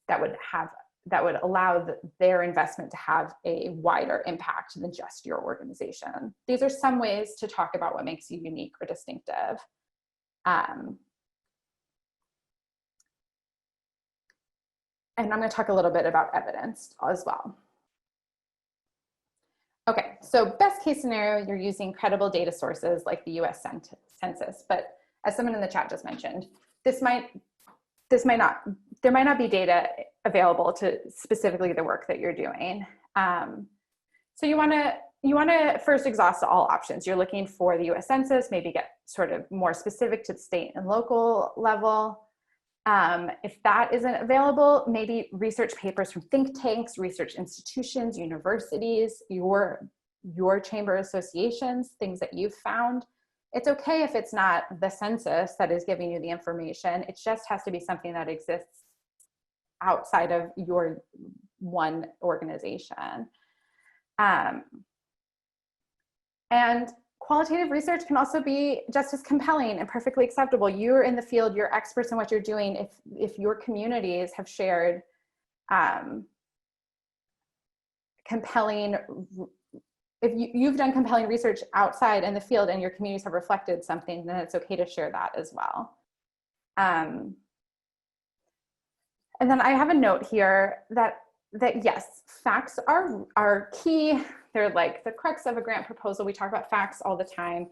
that would allow their investment to have a wider impact than just your organization. These are some ways to talk about what makes you unique or distinctive. And I'm going to talk a little bit about evidence as well. Okay, so best case scenario, you're using credible data sources like the US Census, but as someone in the chat just mentioned, there might not be data available to specifically the work that you're doing. So you want to first exhaust all options. You're looking for the US Census, maybe get sort of more specific to the state and local level. If that isn't available, maybe research papers from think tanks, research institutions, universities, your chamber associations, things that you've found. It's okay if it's not the census that is giving you the information. It just has to be something that exists outside of your one organization. And qualitative research can also be just as compelling and perfectly acceptable. You're in the field, you're experts in what you're doing. If your communities have shared if you've done compelling research outside in the field and your communities have reflected something, then it's okay to share that as well. And then I have a note here that yes, facts are key. They're like the crux of a grant proposal. We talk about facts all the time,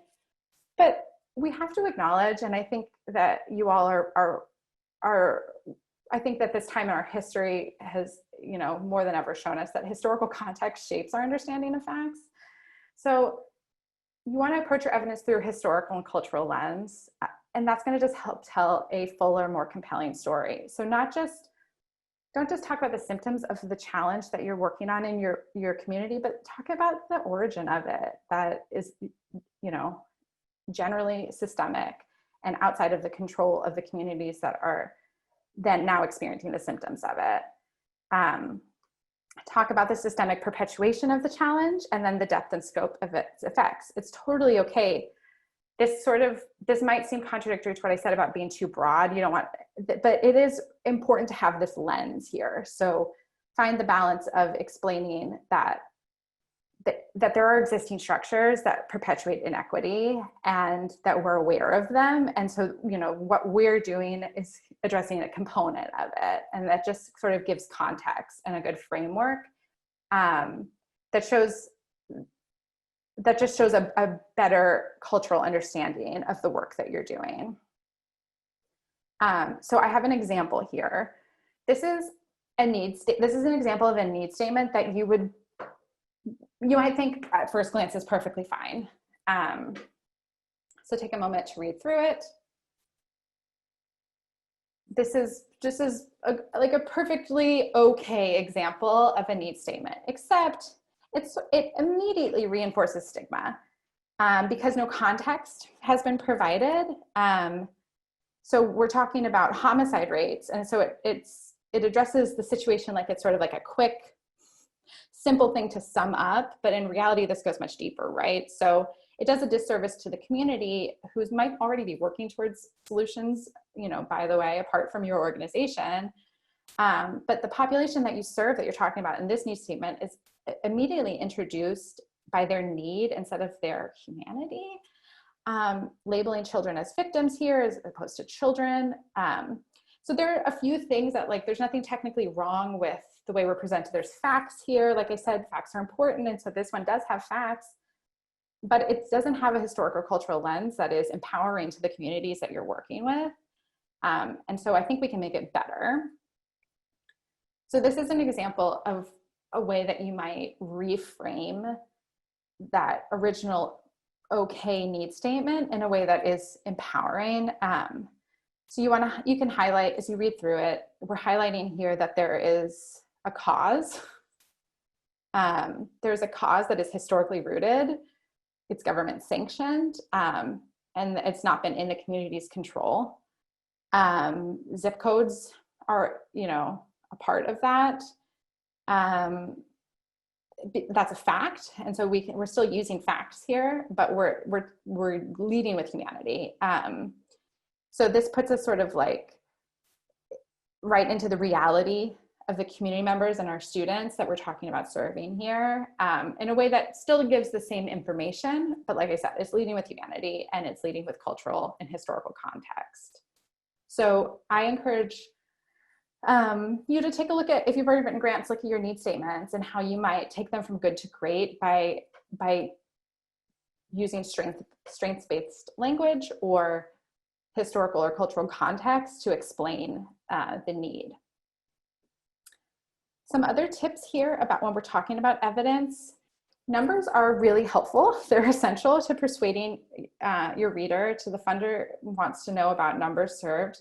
but we have to acknowledge, and I think that you all I think that this time in our history has, more than ever shown us that historical context shapes our understanding of facts. So you want to approach your evidence through a historical and cultural lens, and that's going to just help tell a fuller, more compelling story. So don't just talk about the symptoms of the challenge that you're working on in your community, but talk about the origin of it that is, generally systemic and outside of the control of the communities that are then now experiencing the symptoms of it. Talk about the systemic perpetuation of the challenge and then the depth and scope of its effects. It's totally okay this might seem contradictory to what I said about being too broad. You don't want, but it is important to have this lens here. So find the balance of explaining that there are existing structures that perpetuate inequity and that we're aware of them. And so, you know, what we're doing is addressing a component of it. And that just sort of gives context and a good framework that just shows a better cultural understanding of the work that you're doing. So I have an example here. This is an example of a need statement that you might think at first glance is perfectly fine. So take a moment to read through it. This is just like a perfectly okay example of a need statement, except it immediately reinforces stigma because no context has been provided. So we're talking about homicide rates, and so it addresses the situation like it's sort of like a quick, simple thing to sum up, but in reality, this goes much deeper, right? So it does a disservice to the community who might already be working towards solutions, you know, by the way, apart from your organization. But the population that you serve, that you're talking about in this need statement, is immediately introduced by their need instead of their humanity. Labeling children as victims here as opposed to children. So there are a few things that, like, there's nothing technically wrong with the way we're presented. There's facts here. Like I said, facts are important. And so this one does have facts, but it doesn't have a historical cultural lens that is empowering to the communities that you're working with. And so I think we can make it better. So this is an example of a way that you might reframe that original okay need statement in a way that is empowering. So you can highlight, as you read through it, we're highlighting here that there is a cause. There's a cause that is historically rooted. It's government sanctioned, and it's not been in the community's control. Zip codes are, you know, a part of that. That's a fact, and so we're still using facts here, but we're leading with humanity. So this puts us sort of like right into the reality of the community members and our students that we're talking about serving here, in a way that still gives the same information, but like I said, it's leading with humanity and it's leading with cultural and historical context. So I encourage you to take a look at, if you've already written grants, look at your need statements and how you might take them from good to great by using strengths-based language or historical or cultural context to explain the need. Some other tips here about when we're talking about evidence. Numbers are really helpful. They're essential to persuading your reader. To the funder wants to know about numbers served,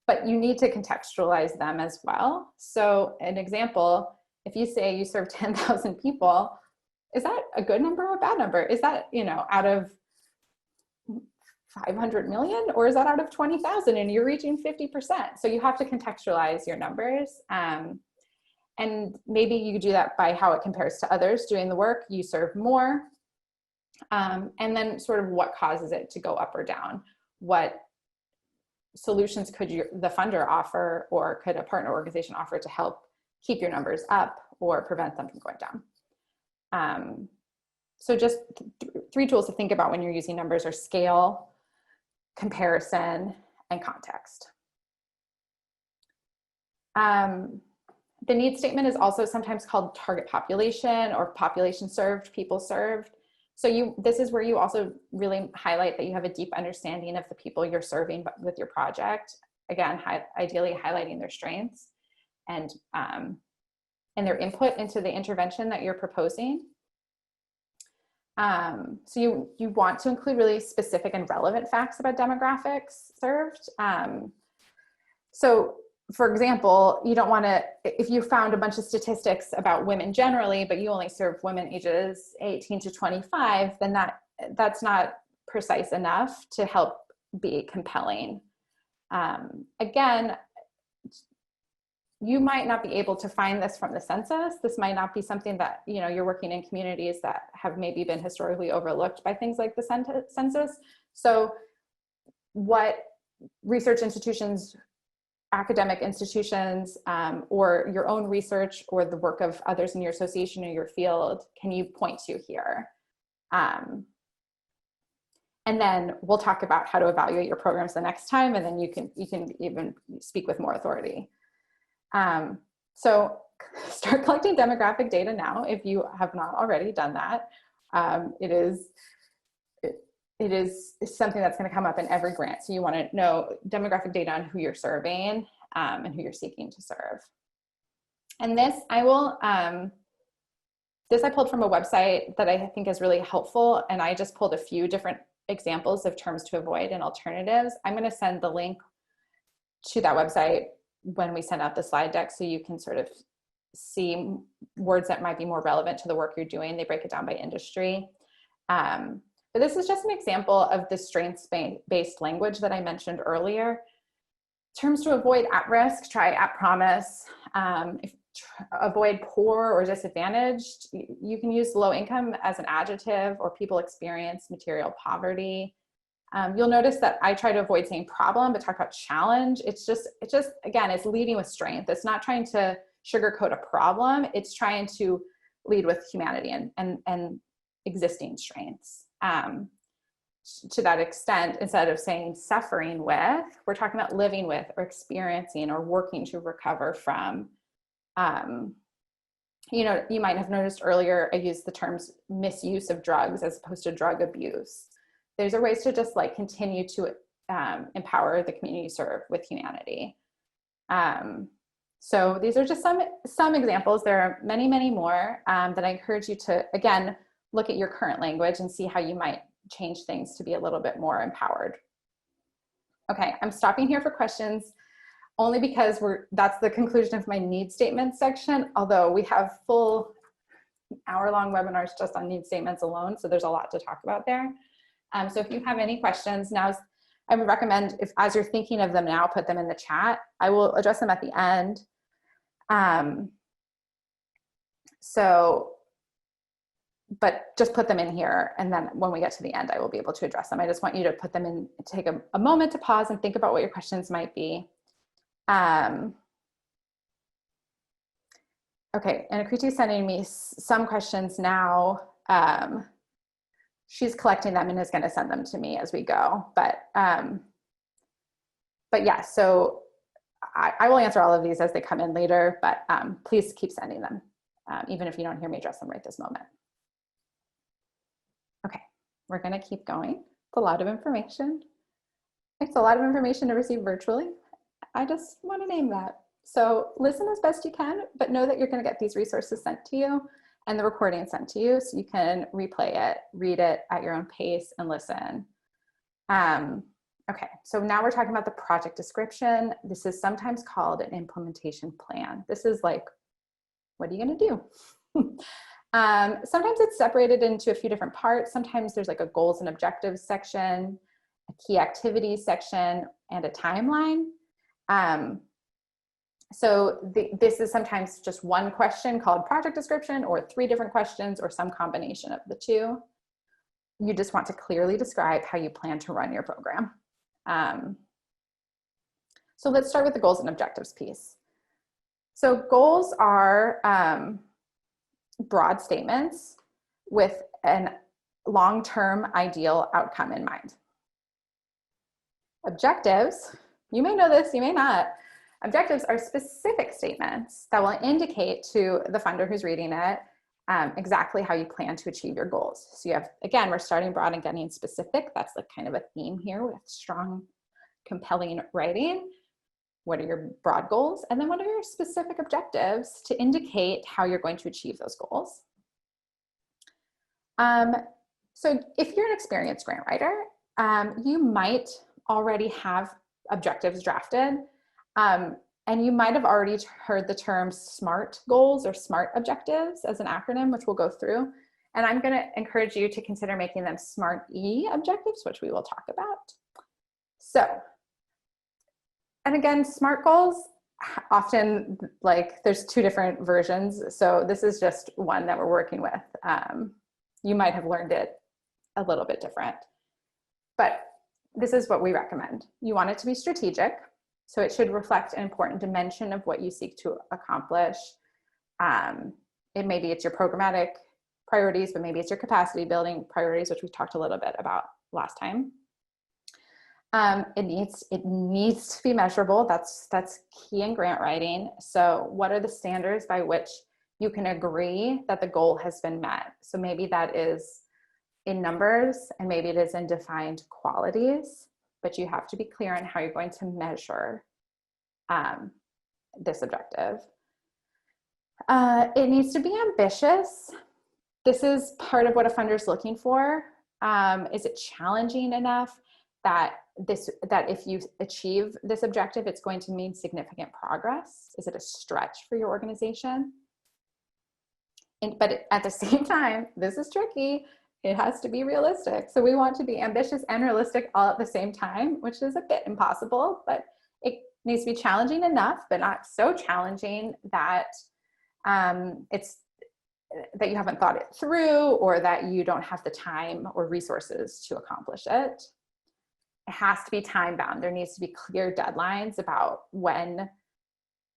but you need to contextualize them as well. So an example, if you say you serve 10,000 people, is that a good number or a bad number? Is that, you know, out of 500 million, or is that out of 20,000 and you're reaching 50%? So you have to contextualize your numbers. And maybe you do that by how it compares to others doing the work. You serve more. And then sort of what causes it to go up or down? What solutions could the funder offer, or could a partner organization offer to help keep your numbers up or prevent them from going down? So just three tools to think about when you're using numbers are scale, comparison, and context. The need statement is also sometimes called target population or population served, people served. So this is where you also really highlight that you have a deep understanding of the people you're serving with your project. Again, ideally highlighting their strengths and their input into the intervention that you're proposing. So you want to include really specific and relevant facts about demographics served. So for example, you don't want to, if you found a bunch of statistics about women generally, but you only serve women ages 18 to 25, then that's not precise enough to help be compelling. Again, you might not be able to find this from the census. This might not be something that, you know, you're working in communities that have maybe been historically overlooked by things like the census. So what research institutions, academic institutions, or your own research or the work of others in your association or your field can you point to here? And then we'll talk about how to evaluate your programs the next time, and then you can even speak with more authority. So start collecting demographic data now if you have not already done that. It is something that's going to come up in every grant. So you want to know demographic data on who you're serving and who you're seeking to serve. And this I pulled from a website that I think is really helpful. And I just pulled a few different examples of terms to avoid and alternatives. I'm going to send the link to that website when we send out the slide deck, so you can sort of see words that might be more relevant to the work you're doing. They break it down by industry. But this is just an example of the strengths-based language that I mentioned earlier. Terms to avoid: at risk, try at promise. Avoid poor or disadvantaged. You can use low income as an adjective, or people experience material poverty. You'll notice that I try to avoid saying problem, but talk about challenge. It's just, again, it's leading with strength. It's not trying to sugarcoat a problem. It's trying to lead with humanity and existing strengths. To that extent, instead of saying suffering with, we're talking about living with or experiencing or working to recover from. You know, you might have noticed earlier, I used the terms misuse of drugs as opposed to drug abuse. There's a ways to just like continue to empower the community you serve with humanity. So these are just some examples. There are many, many more that I encourage you to, again, look at your current language and see how you might change things to be a little bit more empowered. Okay, I'm stopping here for questions only because that's the conclusion of my needs statement section, although we have full hour-long webinars just on needs statements alone, so there's a lot to talk about there. So if you have any questions, I would recommend, as you're thinking of them now, put them in the chat. I will address them at the end. But just put them in here, and then when we get to the end, I will be able to address them. I just want you to put them in, take a moment to pause and think about what your questions might be. Okay, and Akriti is sending me some questions now. She's collecting them and is going to send them to me as we go. But yeah, so I will answer all of these as they come in later, but please keep sending them, even if you don't hear me address them right this moment. Okay, we're going to keep going. It's a lot of information. It's a lot of information to receive virtually. I just want to name that. So listen as best you can, but know that you're going to get these resources sent to you and the recording sent to you, so you can replay it, read it at your own pace, and listen. Okay, so now we're talking about the project description. This is sometimes called an implementation plan. This is like, what are you going to do? Sometimes it's separated into a few different parts. Sometimes there's like a goals and objectives section, a key activities section, and a timeline. So this is sometimes just one question called project description, or 3 different questions, or some combination of the 2. You just want to clearly describe how you plan to run your program. So let's start with the goals and objectives piece. So goals are broad statements with a long-term ideal outcome in mind. Objectives, you may know this, you may not. Objectives are specific statements that will indicate to the funder who's reading it exactly how you plan to achieve your goals. So you have, again, we're starting broad and getting specific. That's like kind of a theme here with strong, compelling writing. What are your broad goals? And then what are your specific objectives to indicate how you're going to achieve those goals? So if you're an experienced grant writer, you might already have objectives drafted. And you might have already heard the term SMART goals or SMART objectives as an acronym, which we'll go through. And I'm going to encourage you to consider making them SMART-E objectives, which we will talk about. So, and again, SMART goals often, like, there's two different versions. So this is just one that we're working with. You might have learned it a little bit different, but this is what we recommend. You want it to be strategic. So it should reflect an important dimension of what you seek to accomplish. Maybe it's your programmatic priorities, but maybe it's your capacity building priorities, which we talked a little bit about last time. It needs to be measurable. That's key in grant writing. So what are the standards by which you can agree that the goal has been met? So maybe that is in numbers, and maybe it is in defined qualities, but you have to be clear on how you're going to measure this objective. It needs to be ambitious. This is part of what a funder is looking for. Is it challenging enough that if you achieve this objective, it's going to mean significant progress? Is it a stretch for your organization? But at the same time, this is tricky. It has to be realistic. So we want to be ambitious and realistic all at the same time, which is a bit impossible, but it needs to be challenging enough, but not so challenging that that you haven't thought it through, or that you don't have the time or resources to accomplish it. It has to be time bound. There needs to be clear deadlines about when,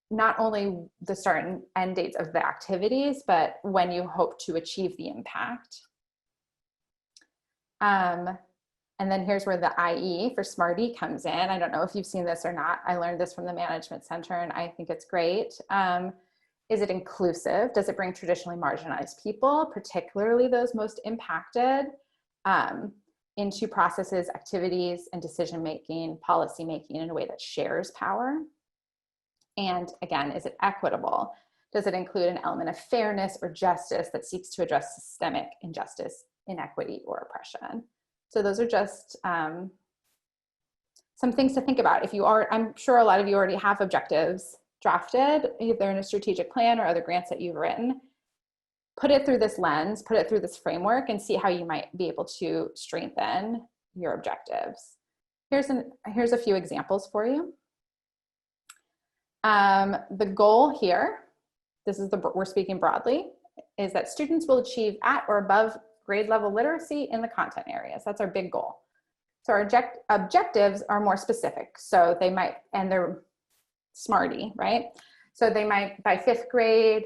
not only the start and end dates of the activities, but when you hope to achieve the impact. And then here's where the IE for SMART-E comes in. I don't know if you've seen this or not. I learned this from the Management Center, and I think it's great. Is it inclusive? Does it bring traditionally marginalized people, particularly those most impacted, into processes, activities, and decision-making, policy-making in a way that shares power? And again, is it equitable? Does it include an element of fairness or justice that seeks to address systemic injustice, inequity, or oppression? So those are just some things to think about. I'm sure a lot of you already have objectives drafted, either in a strategic plan or other grants that you've written. Put it through this lens, put it through this framework, and see how you might be able to strengthen your objectives. Here's a few examples for you. The goal here, we're speaking broadly, is that students will achieve at or above grade level literacy in the content areas. That's our big goal. So our objectives are more specific. So they might, and they're SMART-E, right? So they might, by 5th grade,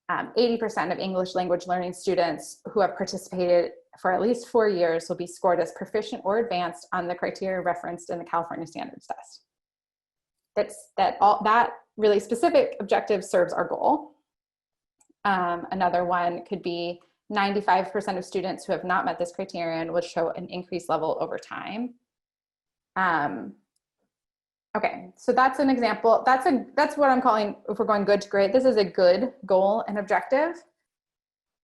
80% of English language learning students who have participated for at least 4 years will be scored as proficient or advanced on the criteria referenced in the California Standards Test. That really specific objective serves our goal. Another one could be 95% of students who have not met this criterion will show an increased level over time. Okay, so that's an example. That's what I'm calling, if we're going good to great, this is a good goal and objective.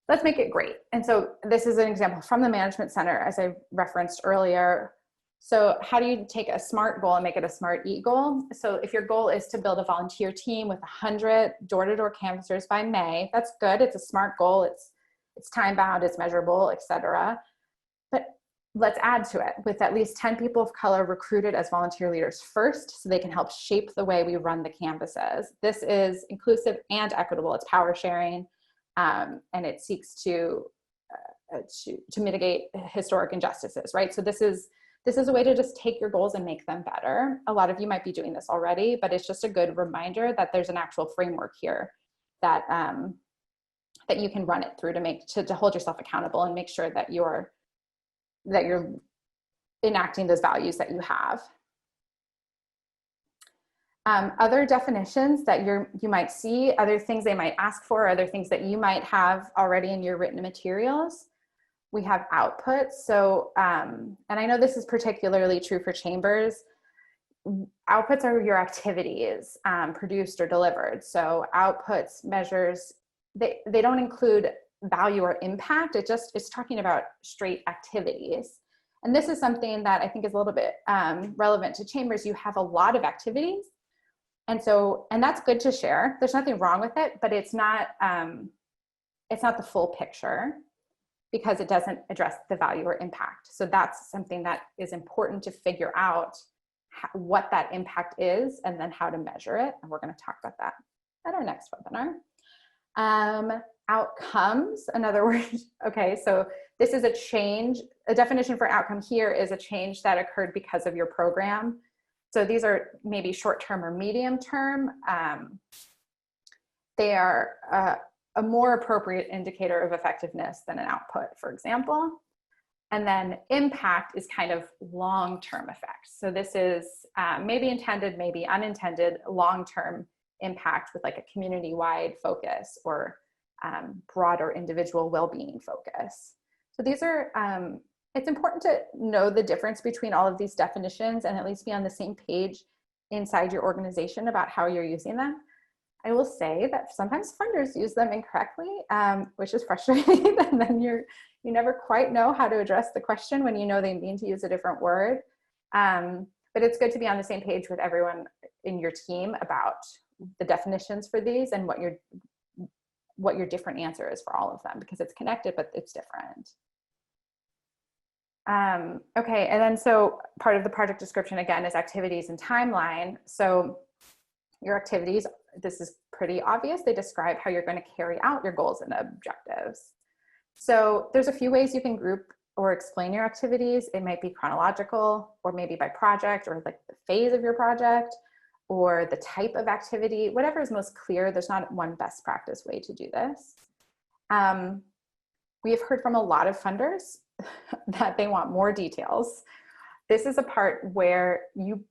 Let's make it great. And so this is an example from the Management Center, as I referenced earlier. So how do you take a SMART goal and make it a SMART-E goal? So if your goal is to build a volunteer team with 100 door-to-door canvassers by May, that's good. It's a SMART goal. It's time bound, it's measurable, etc. But let's add to it with at least 10 people of color recruited as volunteer leaders first, so they can help shape the way we run the canvases. This is inclusive and equitable. It's power sharing, and it seeks to mitigate historic injustices, right? So this is a way to just take your goals and make them better. A lot of you might be doing this already, but it's just a good reminder that there's an actual framework here that that you can run it through to hold yourself accountable and make sure that you're enacting those values that you have. Other definitions that you might see, other things they might ask for, other things that you might have already in your written materials. We have outputs. So, and I know this is particularly true for chambers. Outputs are your activities produced or delivered. So outputs, measures, they don't include value or impact. It's talking about straight activities. And this is something that I think is a little bit relevant to chambers. You have a lot of activities. And that's good to share. There's nothing wrong with it, but it's not the full picture because it doesn't address the value or impact. So that's something that is important to figure out what that impact is, and then how to measure it. And we're going to talk about that at our next webinar. Outcomes, in other words, okay, so this is a change. A definition for outcome here is a change that occurred because of your program. So these are maybe short-term or medium-term. They are a more appropriate indicator of effectiveness than an output, for example. And then impact is kind of long-term effects. So this is maybe intended, maybe unintended, long-term impact with like a community-wide focus or broader individual well-being focus. So these are, it's important to know the difference between all of these definitions and at least be on the same page inside your organization about how you're using them. I will say that sometimes funders use them incorrectly, which is frustrating, and then you never quite know how to address the question when you know they mean to use a different word. But it's good to be on the same page with everyone in your team about the definitions for these and what your different answer is for all of them, because it's connected, but it's different. Okay, and then so part of the project description again is activities and timeline. So your activities, this is pretty obvious. They describe how you're going to carry out your goals and objectives. So there's a few ways you can group or explain your activities. It might be chronological, or maybe by project, or like the phase of your project, or the type of activity, whatever is most clear. There's not one best practice way to do this. We have heard from a lot of funders that they want more details. This is a part where you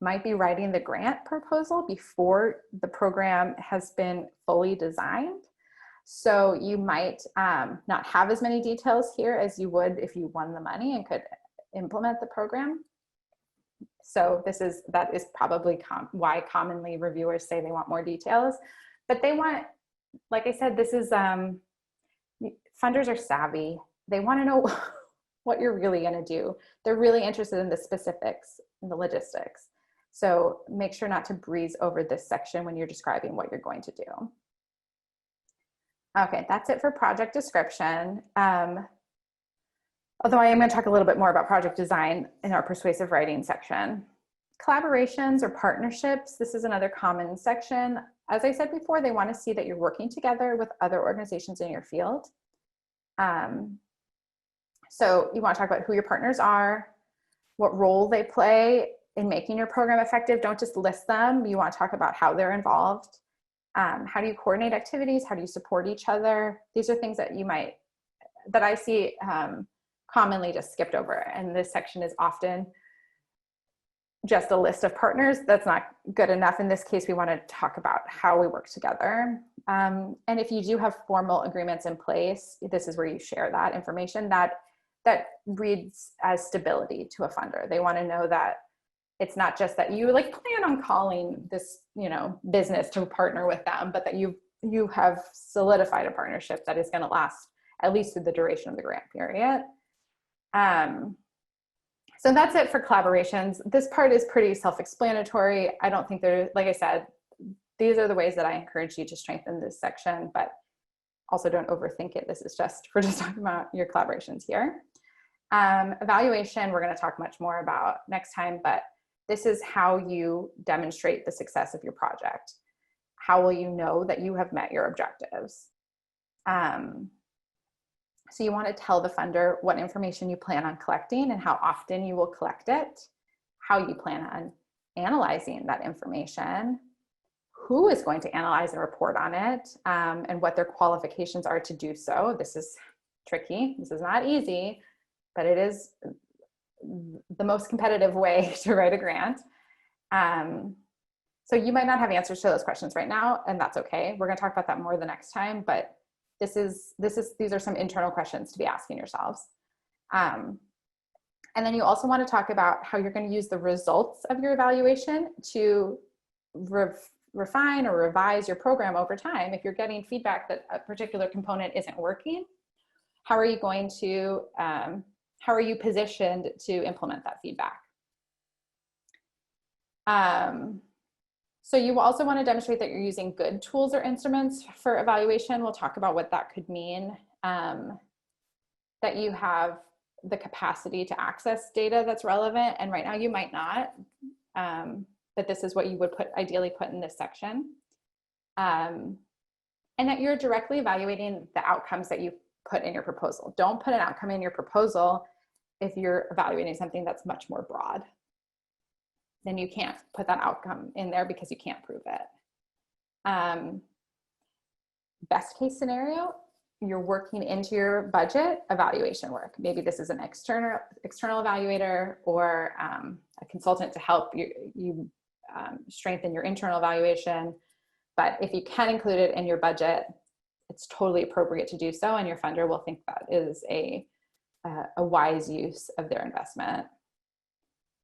might be writing the grant proposal before the program has been fully designed. So you might not have as many details here as you would if you won the money and could implement the program. So that is probably why commonly reviewers say they want more details, but they want, like I said, this is, funders are savvy. They want to know what you're really going to do. They're really interested in the specifics and the logistics. So make sure not to breeze over this section when you're describing what you're going to do. Okay, that's it for project description. Although I am going to talk a little bit more about project design in our persuasive writing section. Collaborations or partnerships, this is another common section. As I said before, they want to see that you're working together with other organizations in your field. So you want to talk about who your partners are, what role they play in making your program effective. Don't just list them. You want to talk about how they're involved. How do you coordinate activities? How do you support each other? These are things that that I see commonly just skipped over. And this section is often just a list of partners. That's not good enough. In this case, we want to talk about how we work together. And if you do have formal agreements in place, this is where you share that information. That reads as stability to a funder. They want to know that it's not just that you like plan on calling this, business to partner with them, but that you have solidified a partnership that is going to last at least through the duration of the grant period. So that's it for collaborations. This part is pretty self-explanatory. I don't think like I said, these are the ways that I encourage you to strengthen this section, but also don't overthink it. This is we're just talking about your collaborations here. Evaluation, we're going to talk much more about next time, but this is how you demonstrate the success of your project. How will you know that you have met your objectives? So you want to tell the funder what information you plan on collecting and how often you will collect it, how you plan on analyzing that information, who is going to analyze and report on it, and what their qualifications are to do so. This is tricky. This is not easy, but it is the most competitive way to write a grant. So you might not have answers to those questions right now, and that's okay. We're going to talk about that more the next time, but these are some internal questions to be asking yourselves. And then you also want to talk about how you're going to use the results of your evaluation to refine or revise your program over time. If you're getting feedback that a particular component isn't working, how are you positioned to implement that feedback? So you also want to demonstrate that you're using good tools or instruments for evaluation. We'll talk about what that could mean. That you have the capacity to access data that's relevant. And right now you might not, but this is what you would ideally put in this section. And that you're directly evaluating the outcomes that you put in your proposal. Don't put an outcome in your proposal if you're evaluating something that's much more broad. Then you can't put that outcome in there because you can't prove it. Best case scenario, you're working into your budget evaluation work. Maybe this is an external evaluator or a consultant to help you strengthen your internal evaluation. But if you can include it in your budget, it's totally appropriate to do so, and your funder will think that is a wise use of their investment.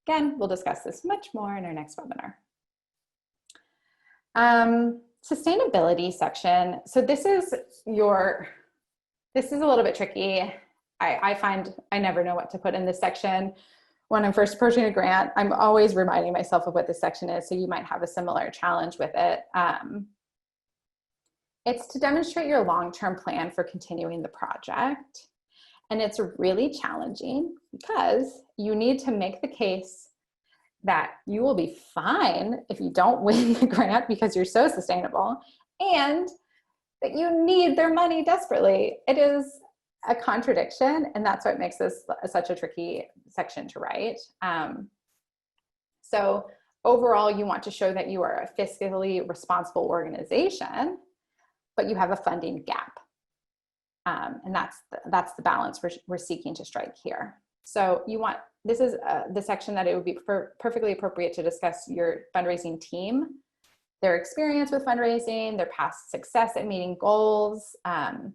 Again, we'll discuss this much more in our next webinar. Sustainability section. So this is a little bit tricky. I find I never know what to put in this section. When I'm first approaching a grant, I'm always reminding myself of what this section is, so you might have a similar challenge with it. It's to demonstrate your long-term plan for continuing the project. And it's really challenging because you need to make the case that you will be fine if you don't win the grant because you're so sustainable, and that you need their money desperately. It is a contradiction, and that's what makes this such a tricky section to write. So overall, you want to show that you are a fiscally responsible organization, but you have a funding gap. And that's the balance we're seeking to strike here. So this is the section that it would be perfectly appropriate to discuss your fundraising team, their experience with fundraising, their past success at meeting goals. And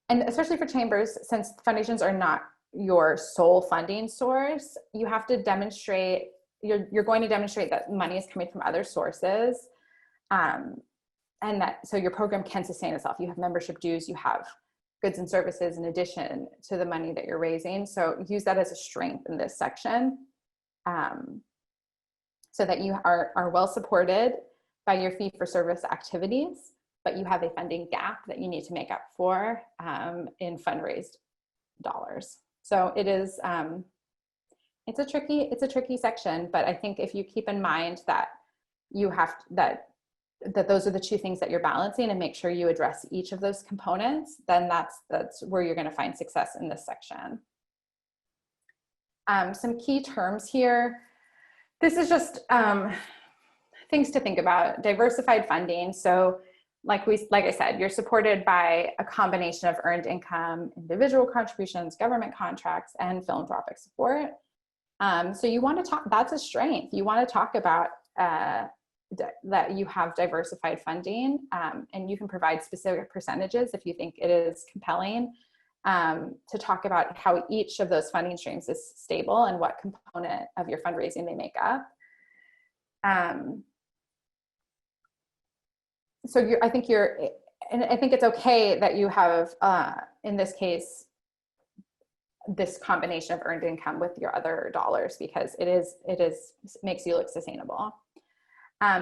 especially for chambers, since foundations are not your sole funding source, you have to demonstrate, you're going to demonstrate that money is coming from other sources. And that, so your program can sustain itself. You have membership dues, you have goods and services in addition to the money that you're raising. So use that as a strength in this section, so that you are well supported by your fee for service activities, but you have a funding gap that you need to make up for in fundraised dollars. So it is, it's a tricky section, but I think if you keep in mind that you have that those are the two things that you're balancing, and make sure you address each of those components, then that's where you're going to find success in this section. Some key terms here. This is just things to think about. Diversified funding. So like I said, you're supported by a combination of earned income, individual contributions, government contracts, and philanthropic support. So you want to talk, that's a strength. You want to talk about that you have diversified funding, and you can provide specific percentages if you think it is compelling, to talk about how each of those funding streams is stable and what component of your fundraising they make up. So I think it's okay that you have, in this case, this combination of earned income with your other dollars, because it makes you look sustainable.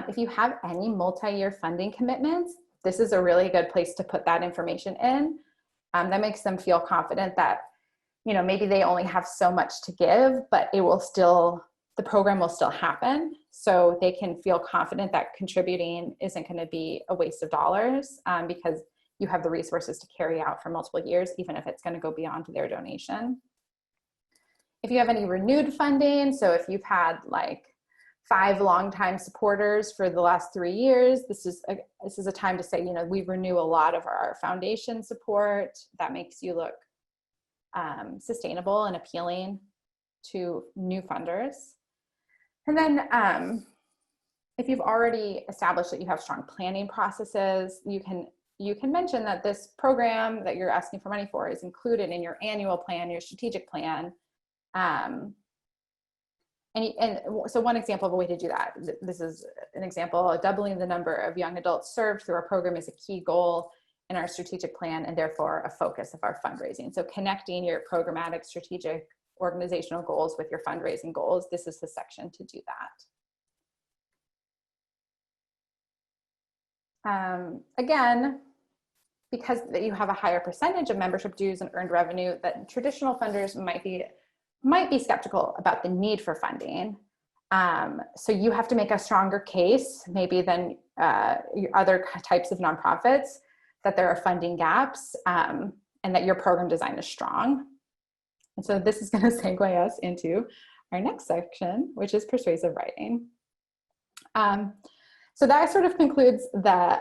If you have any multi-year funding commitments, this is a really good place to put that information in. That makes them feel confident that, maybe they only have so much to give, but the program will still happen. So they can feel confident that contributing isn't going to be a waste of dollars, because you have the resources to carry out for multiple years, even if it's going to go beyond their donation. If you have any renewed funding, so if you've had like 5 longtime supporters for the last 3 years, this is a time to say, we renew a lot of our foundation support. That makes you look sustainable and appealing to new funders. And then if you've already established that you have strong planning processes, you can mention that this program that you're asking for money for is included in your annual plan, your strategic plan. And so one example of a way to do that, this is an example of doubling the number of young adults served through our program is a key goal in our strategic plan, and therefore a focus of our fundraising. So connecting your programmatic, strategic, organizational goals with your fundraising goals, this is the section to do that. Again, because you have a higher percentage of membership dues and earned revenue, that traditional funders might be skeptical about the need for funding. So you have to make a stronger case maybe than other types of nonprofits, that there are funding gaps, and that your program design is strong. And so this is going to segue us into our next section, which is persuasive writing. So that sort of concludes the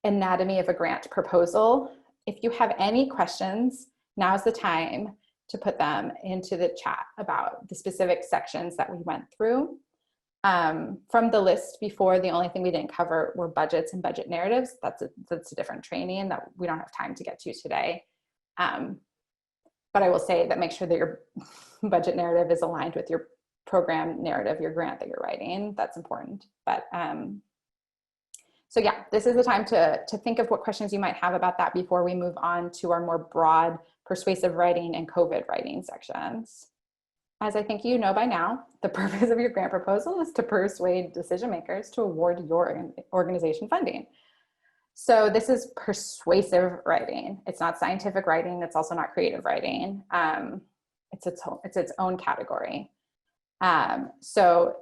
anatomy of a grant proposal. If you have any questions, now's the time to put them into the chat about the specific sections that we went through. From the list before, the only thing we didn't cover were budgets and budget narratives. That's a different training that we don't have time to get to today. But I will say that make sure that your budget narrative is aligned with your program narrative, your grant that you're writing. That's important. But so yeah, this is the time to think of what questions you might have about that before we move on to our more broad persuasive writing and COVID writing sections. As I think you know by now, the purpose of your grant proposal is to persuade decision makers to award your organization funding. So this is persuasive writing. It's not scientific writing. It's also not creative writing. It's its own category. So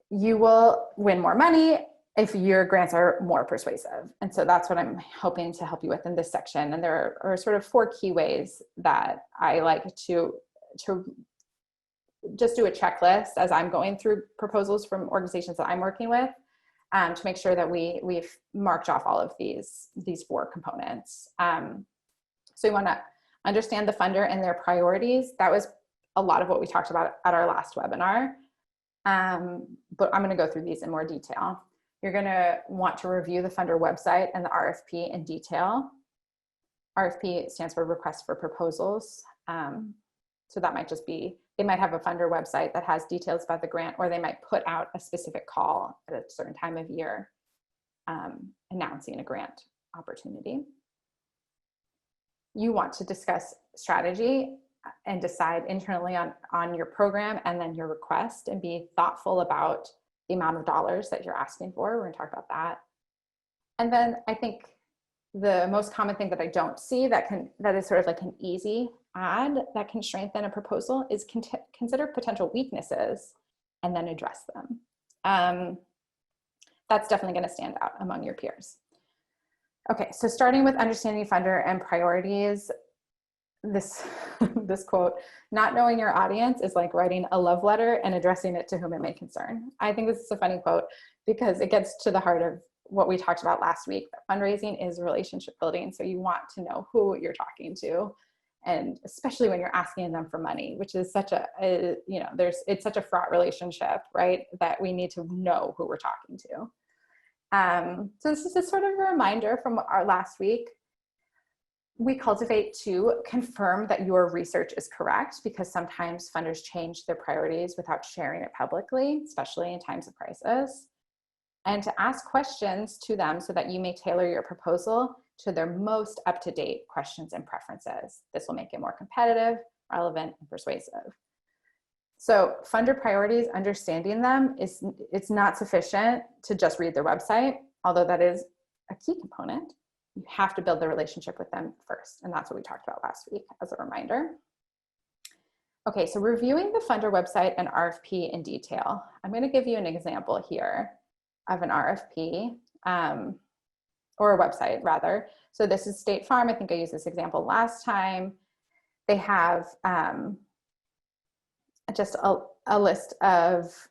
you will win more money if your grants are more persuasive. And so that's what I'm hoping to help you with in this section. And there are sort of 4 key ways that I like to just do a checklist as I'm going through proposals from organizations that I'm working with, to make sure that we've marked off all of these 4 components. So you want to understand the funder and their priorities. That was a lot of what we talked about at our last webinar. But I'm going to go through these in more detail. You're going to want to review the funder website and the RFP in detail. RFP stands for Request for Proposals. So that might just be, they might have a funder website that has details about the grant, or they might put out a specific call at a certain time of year announcing a grant opportunity. You want to discuss strategy and decide internally on your program and then your request, and be thoughtful about the amount of dollars that you're asking for. We're going to talk about that. And then I think the most common thing that I don't see that is sort of like an easy add that can strengthen a proposal is consider potential weaknesses and then address them. That's definitely going to stand out among your peers. Okay, so starting with understanding funder and priorities, this quote, "Not knowing your audience is like writing a love letter and addressing it to whom it may concern." I think this is a funny quote because it gets to the heart of what we talked about last week. Fundraising is relationship building, so you want to know who you're talking to, and especially when you're asking them for money, which is such it's such a fraught relationship, right? That we need to know who we're talking to. So this is a sort of a reminder from our last week. We cultivate to confirm that your research is correct, because sometimes funders change their priorities without sharing it publicly, especially in times of crisis. And to ask questions to them so that you may tailor your proposal to their most up-to-date questions and preferences. This will make it more competitive, relevant, and persuasive. So funder priorities, understanding them, it's not sufficient to just read their website, although that is a key component. You have to build the relationship with them first. And that's what we talked about last week as a reminder. Okay, so reviewing the funder website and RFP in detail. I'm going to give you an example here of an RFP, or a website rather. So this is State Farm. I think I used this example last time. They have just a list of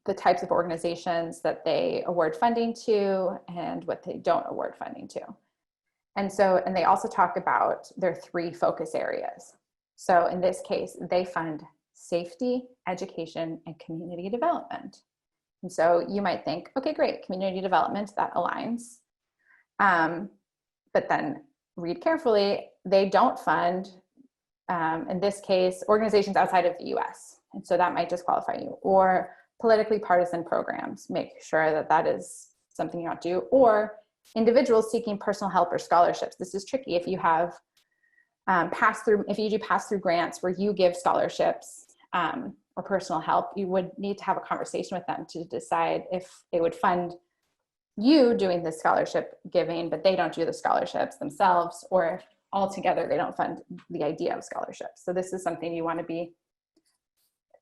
the types of organizations that they award funding to and what they don't award funding to. And they also talk about their 3 focus areas. So in this case, they fund safety, education, and community development. And so you might think, okay, great, community development, that aligns. But then read carefully, they don't fund, in this case, organizations outside of the US. And so that might disqualify you. Or politically partisan programs, make sure that that is something you don't do. Or individuals seeking personal help or scholarships. This is tricky if you have if you do pass-through grants where you give scholarships or personal help, you would need to have a conversation with them to decide if they would fund you doing the scholarship giving, but they don't do the scholarships themselves, or if altogether they don't fund the idea of scholarships. So this is something you want to be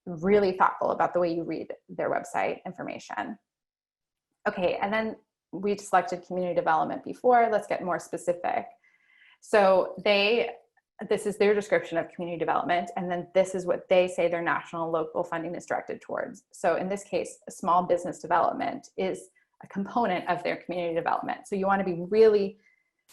really thoughtful about the way you read their website information. Okay, and then we selected community development before. Let's get more specific. So this is their description of community development, and then this is what they say their national and local funding is directed towards. So in this case, small business development is a component of their community development. So you want to be really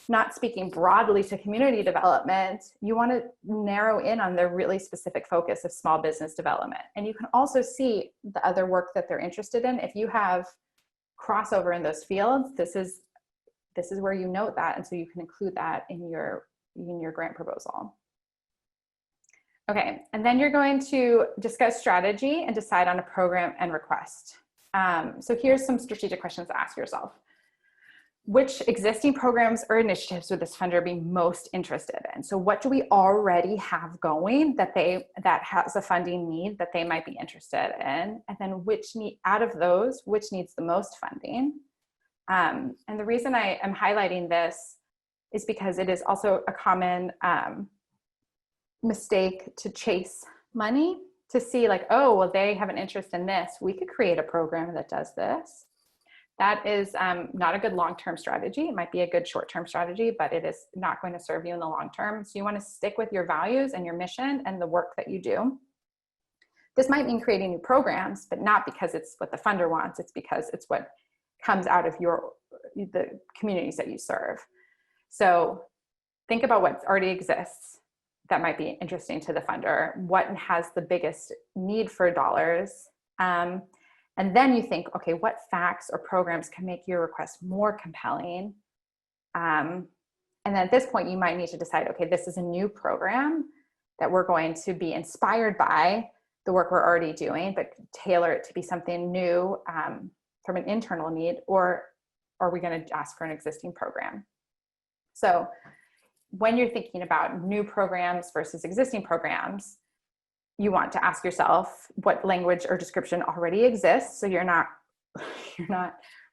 not speaking broadly to community development. You want to narrow in on their really specific focus of small business development. And you can also see the other work that they're interested in. If you have crossover in those fields, this is where you note that, and so you can include that in your grant proposal. Okay, and then you're going to discuss strategy and decide on a program and request. So here's some strategic questions to ask yourself. Which existing programs or initiatives would this funder be most interested in? So what do we already have going that has a funding need that they might be interested in? And then out of those, which needs the most funding? And the reason I am highlighting this is because it is also a common mistake to chase money, to see like, oh, well, they have an interest in this. We could create a program that does this. That is not a good long-term strategy. It might be a good short-term strategy, but it is not going to serve you in the long term. So you want to stick with your values and your mission and the work that you do. This might mean creating new programs, but not because it's what the funder wants. It's because it's what comes out of the communities that you serve. So think about what already exists that might be interesting to the funder. What has the biggest need for dollars? And then you think, okay, what facts or programs can make your request more compelling? And then at this point, you might need to decide, okay, this is a new program that we're going to be inspired by the work we're already doing, but tailor it to be something new from an internal need, or are we going to ask for an existing program? So when you're thinking about new programs versus existing programs, you want to ask yourself what language or description already exists, so you're not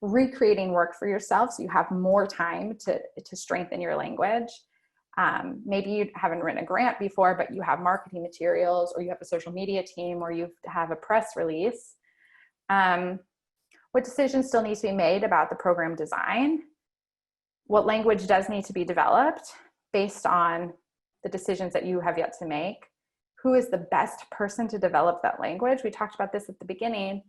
recreating work for yourself, so you have more time to strengthen your language. Maybe you haven't written a grant before, but you have marketing materials, or you have a social media team, or you have a press release. What decisions still need to be made about the program design? What language does need to be developed based on the decisions that you have yet to make? Who is the best person to develop that language? We talked about this at the beginning.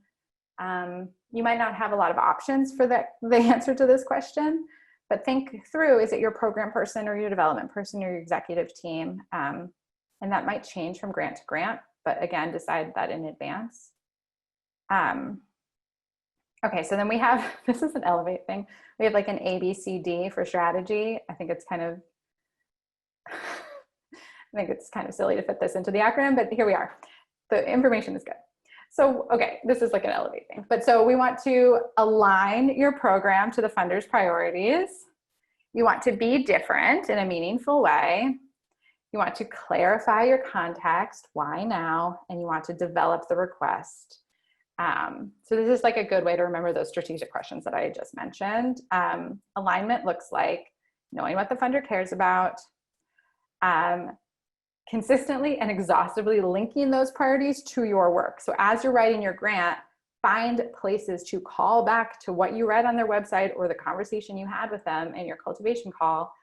You might not have a lot of options for the answer to this question, but think through, is it your program person or your development person or your executive team? And that might change from grant to grant, but again, decide that in advance. Okay, so then we have, this is an Elevate thing. We have like an A, B, C, D for strategy. I think it's kind of silly to fit this into the acronym, but here we are. The information is good. So, okay, this is like an Elevate thing. But so we want to align your program to the funder's priorities. You want to be different in a meaningful way. You want to clarify your context, why now, and you want to develop the request. So this is like a good way to remember those strategic questions that I just mentioned. Alignment looks like knowing what the funder cares about, consistently and exhaustively linking those priorities to your work. So as you're writing your grant, find places to call back to what you read on their website or the conversation you had with them in your cultivation call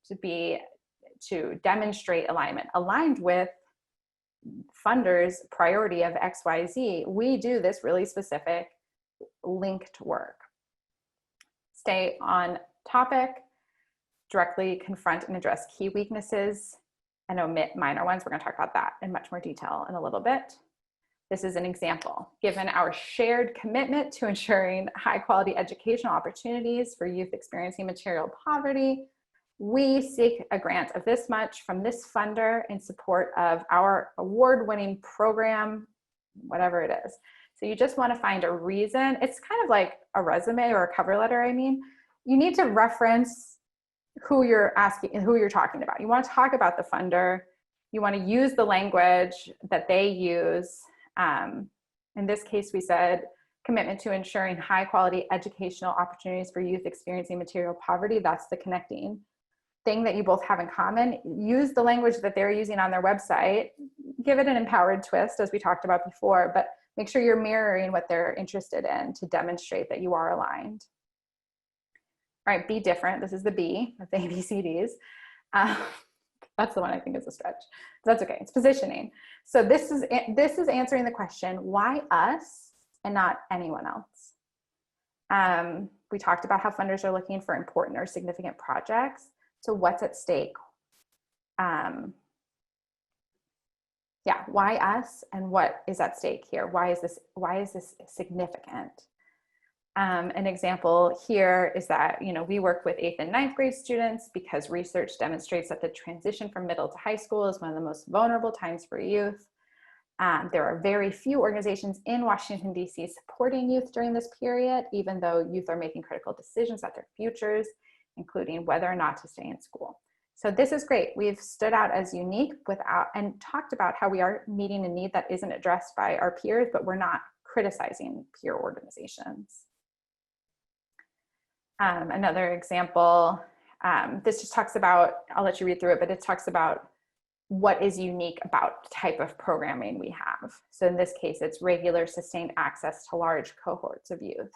to demonstrate alignment. Aligned with funders' priority of XYZ, we do this really specific linked work. Stay on topic, directly confront and address key weaknesses, and omit minor ones. We're going to talk about that in much more detail in a little bit. This is an example. Given our shared commitment to ensuring high quality educational opportunities for youth experiencing material poverty, we seek a grant of this much from this funder in support of our award-winning program, whatever it is. So you just want to find a reason. It's kind of like a resume or a cover letter, I mean. You need to reference who you're asking and who you're talking about. You want to talk about the funder. You want to use the language that they use. In this case, we said commitment to ensuring high quality educational opportunities for youth experiencing material poverty. That's the connecting thing that you both have in common. Use the language that they're using on their website, give it an empowered twist as we talked about before, but make sure you're mirroring what they're interested in to demonstrate that you are aligned. All right, be different. This is the B of the ABCDs. That's the one I think is a stretch. That's okay, it's positioning. So this is answering the question, why us and not anyone else? We talked about how funders are looking for important or significant projects. So what's at stake? Yeah, why us and what is at stake here? Why is this significant? An example here is that, we work with 8th and 9th grade students because research demonstrates that the transition from middle to high school is one of the most vulnerable times for youth. There are very few organizations in Washington, D.C. supporting youth during this period, even though youth are making critical decisions about their futures, including whether or not to stay in school. So this is great. We've stood out as unique and talked about how we are meeting a need that isn't addressed by our peers, but we're not criticizing peer organizations. Another example, this just talks about, I'll let you read through it, but it talks about what is unique about the type of programming we have. So in this case, it's regular sustained access to large cohorts of youth.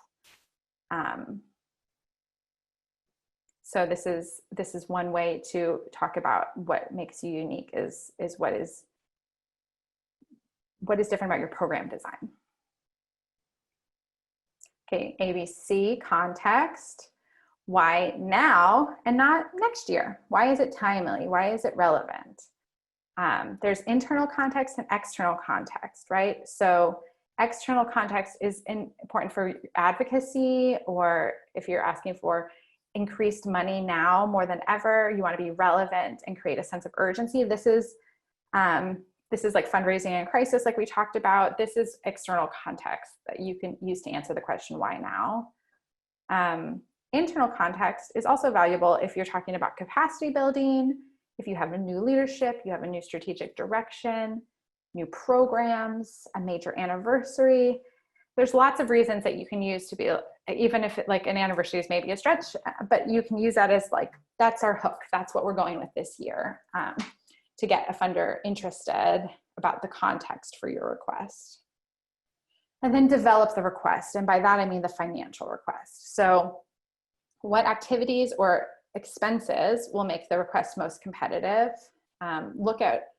So this is one way to talk about what makes you unique is what is different about your program design. Okay, ABC, context. Why now and not next year? Why is it timely? Why is it relevant? There's internal context and external context, right? So external context is important for advocacy, or if you're asking for increased money now more than ever, you want to be relevant and create a sense of urgency. This is like fundraising in crisis, like we talked about. This is external context that you can use to answer the question, why now? Internal context is also valuable if you're talking about capacity building, if you have a new leadership, you have a new strategic direction, new programs, a major anniversary. There's lots of reasons that you can use to be, even if like an anniversary is maybe a stretch, but you can use that as like, that's our hook. That's what we're going with this year, to get a funder interested about the context for your request. And then develop the request. And by that, I mean the financial request. So what activities or expenses will make the request most competitive? Look at,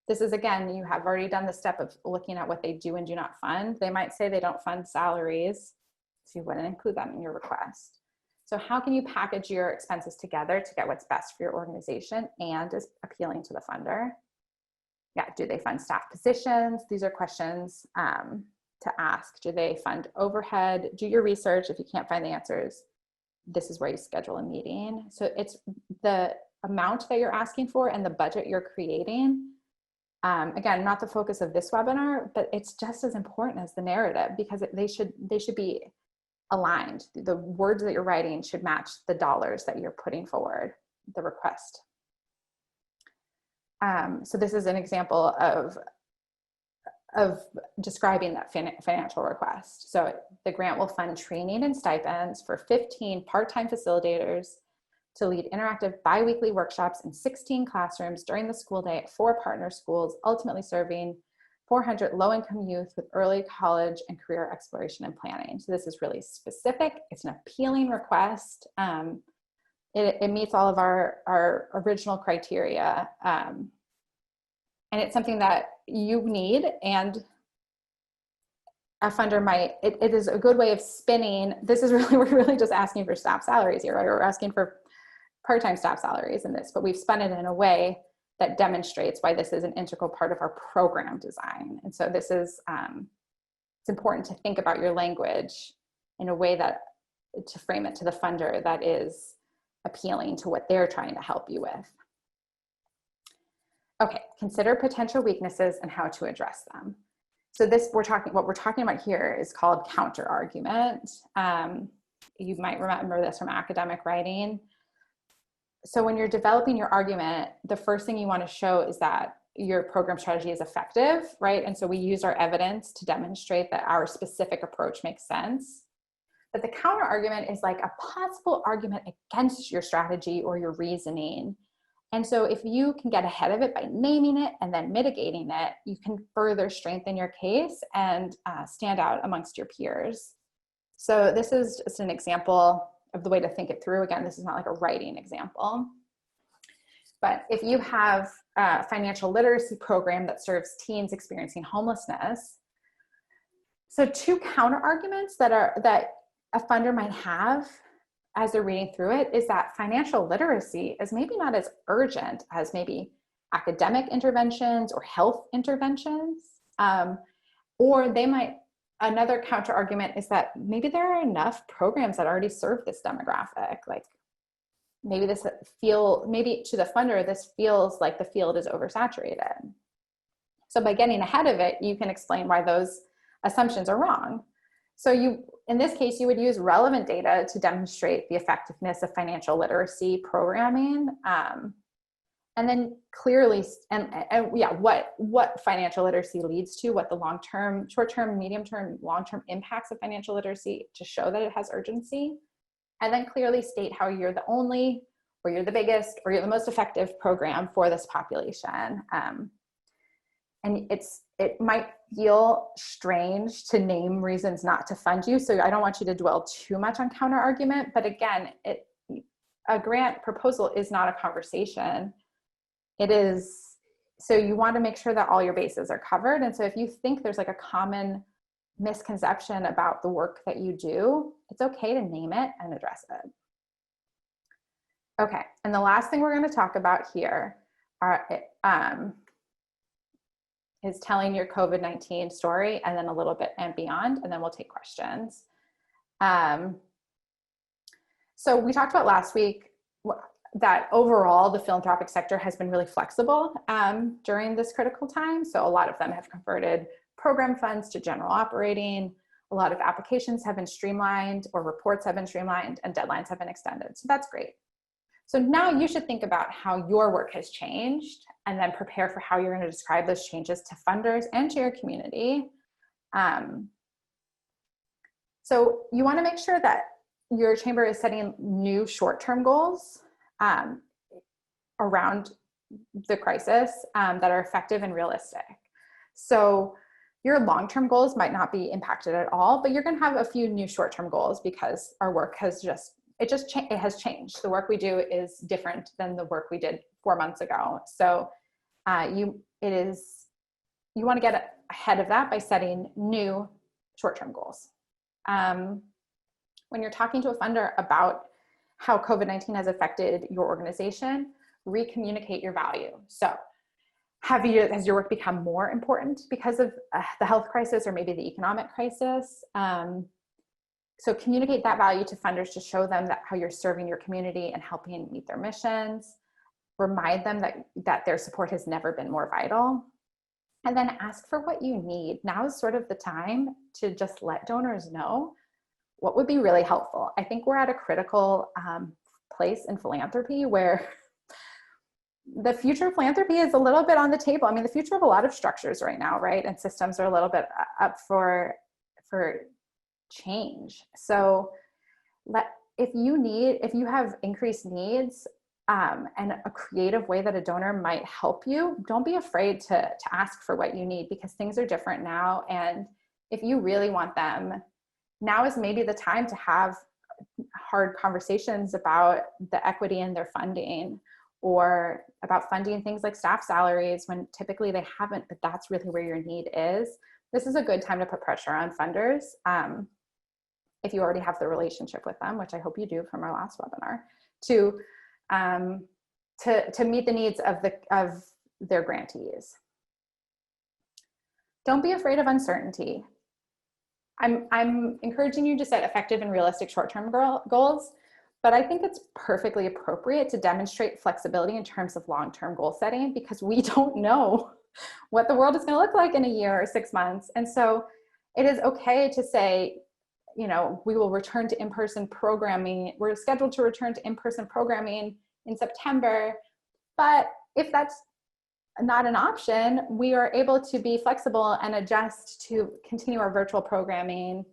this is again, you have already done the step of looking at what they do and do not fund. They might say they don't fund salaries, so you wouldn't include that in your request. So how can you package your expenses together to get what's best for your organization and is appealing to the funder? Yeah, do they fund staff positions? These are questions to ask. Do they fund overhead? Do your research. If you can't find the answers, this is where you schedule a meeting. So it's the amount that you're asking for and the budget you're creating. Again, not the focus of this webinar, but it's just as important as the narrative, because they should be aligned. The words that you're writing should match the dollars that you're putting forward, the request. So this is an example of describing that financial request. So the grant will fund training and stipends for 15 part-time facilitators to lead interactive bi-weekly workshops in 16 classrooms during the school day at 4 partner schools, ultimately serving 400 low-income youth with early college and career exploration and planning. So this is really specific. It's an appealing request. It meets all of our original criteria. And it's something that you need, and a funder might, it is a good way of spinning. This is really, we're really just asking for staff salaries here, right? We're asking for part-time staff salaries in this, but we've spun it in a way that demonstrates why this is an integral part of our program design. And so this is, it's important to think about your language in a way that, to frame it to the funder that is appealing to what they're trying to help you with. Okay, consider potential weaknesses and how to address them. So what we're talking about here is called counter argument. You might remember this from academic writing. So when you're developing your argument, the first thing you want to show is that your program strategy is effective, right? And so we use our evidence to demonstrate that our specific approach makes sense. But the counter argument is like a possible argument against your strategy or your reasoning. And so if you can get ahead of it by naming it and then mitigating it, you can further strengthen your case and stand out amongst your peers. So this is just an example of the way to think it through. Again, this is not like a writing example. But if you have a financial literacy program that serves teens experiencing homelessness, so two counter arguments that a funder might have as they're reading through it is that financial literacy is maybe not as urgent as maybe academic interventions or health interventions. Or they might, another counter argument is that maybe there are enough programs that already serve this demographic. Like maybe maybe to the funder, this feels like the field is oversaturated. So by getting ahead of it, you can explain why those assumptions are wrong. So in this case, you would use relevant data to demonstrate the effectiveness of financial literacy programming. And then clearly, what financial literacy leads to, what the long-term, short-term, medium-term, long-term impacts of financial literacy to show that it has urgency. And then clearly state how you're the only, or you're the biggest, or you're the most effective program for this population. And it might feel strange to name reasons not to fund you. So I don't want you to dwell too much on counter argument, but again, a grant proposal is not a conversation. It is, so you want to make sure that all your bases are covered. And so if you think there's like a common misconception about the work that you do, it's okay to name it and address it. Okay, and the last thing we're going to talk about here is telling your COVID-19 story, and then a little bit and beyond, and then we'll take questions. So we talked about last week that overall the philanthropic sector has been really flexible during this critical time. So a lot of them have converted program funds to general operating. A lot of applications have been streamlined, or reports have been streamlined, and deadlines have been extended. So that's great. So now you should think about how your work has changed, and then prepare for how you're going to describe those changes to funders and to your community. So you want to make sure that your chamber is setting new short-term goals around the crisis that are effective and realistic. So your long-term goals might not be impacted at all, but you're going to have a few new short-term goals because our work has it has changed. The work we do is different than the work we did 4 months ago. So you want to get ahead of that by setting new short-term goals. When you're talking to a funder about how COVID-19 has affected your organization, recommunicate your value. So has your work become more important because of the health crisis or maybe the economic crisis? So communicate that value to funders to show them that how you're serving your community and helping meet their missions. Remind them that their support has never been more vital. And then ask for what you need. Now is sort of the time to just let donors know what would be really helpful. I think we're at a critical place in philanthropy where the future of philanthropy is a little bit on the table. I mean, the future of a lot of structures right now, right? And systems are a little bit up for change. So if you have increased needs and a creative way that a donor might help you, don't be afraid to ask for what you need, because things are different now. And if you really want them, now is maybe the time to have hard conversations about the equity in their funding, or about funding things like staff salaries when typically they haven't, but that's really where your need is. This is a good time to put pressure on funders. If you already have the relationship with them, which I hope you do from our last webinar, to meet the needs of their grantees. Don't be afraid of uncertainty. I'm encouraging you to set effective and realistic short-term goals, but I think it's perfectly appropriate to demonstrate flexibility in terms of long-term goal setting, because we don't know what the world is going to look like in a year or 6 months. And so it is okay to say, you know, we will return to in-person programming. We're scheduled to return to in-person programming in September, but if that's not an option, we are able to be flexible and adjust to continue our virtual programming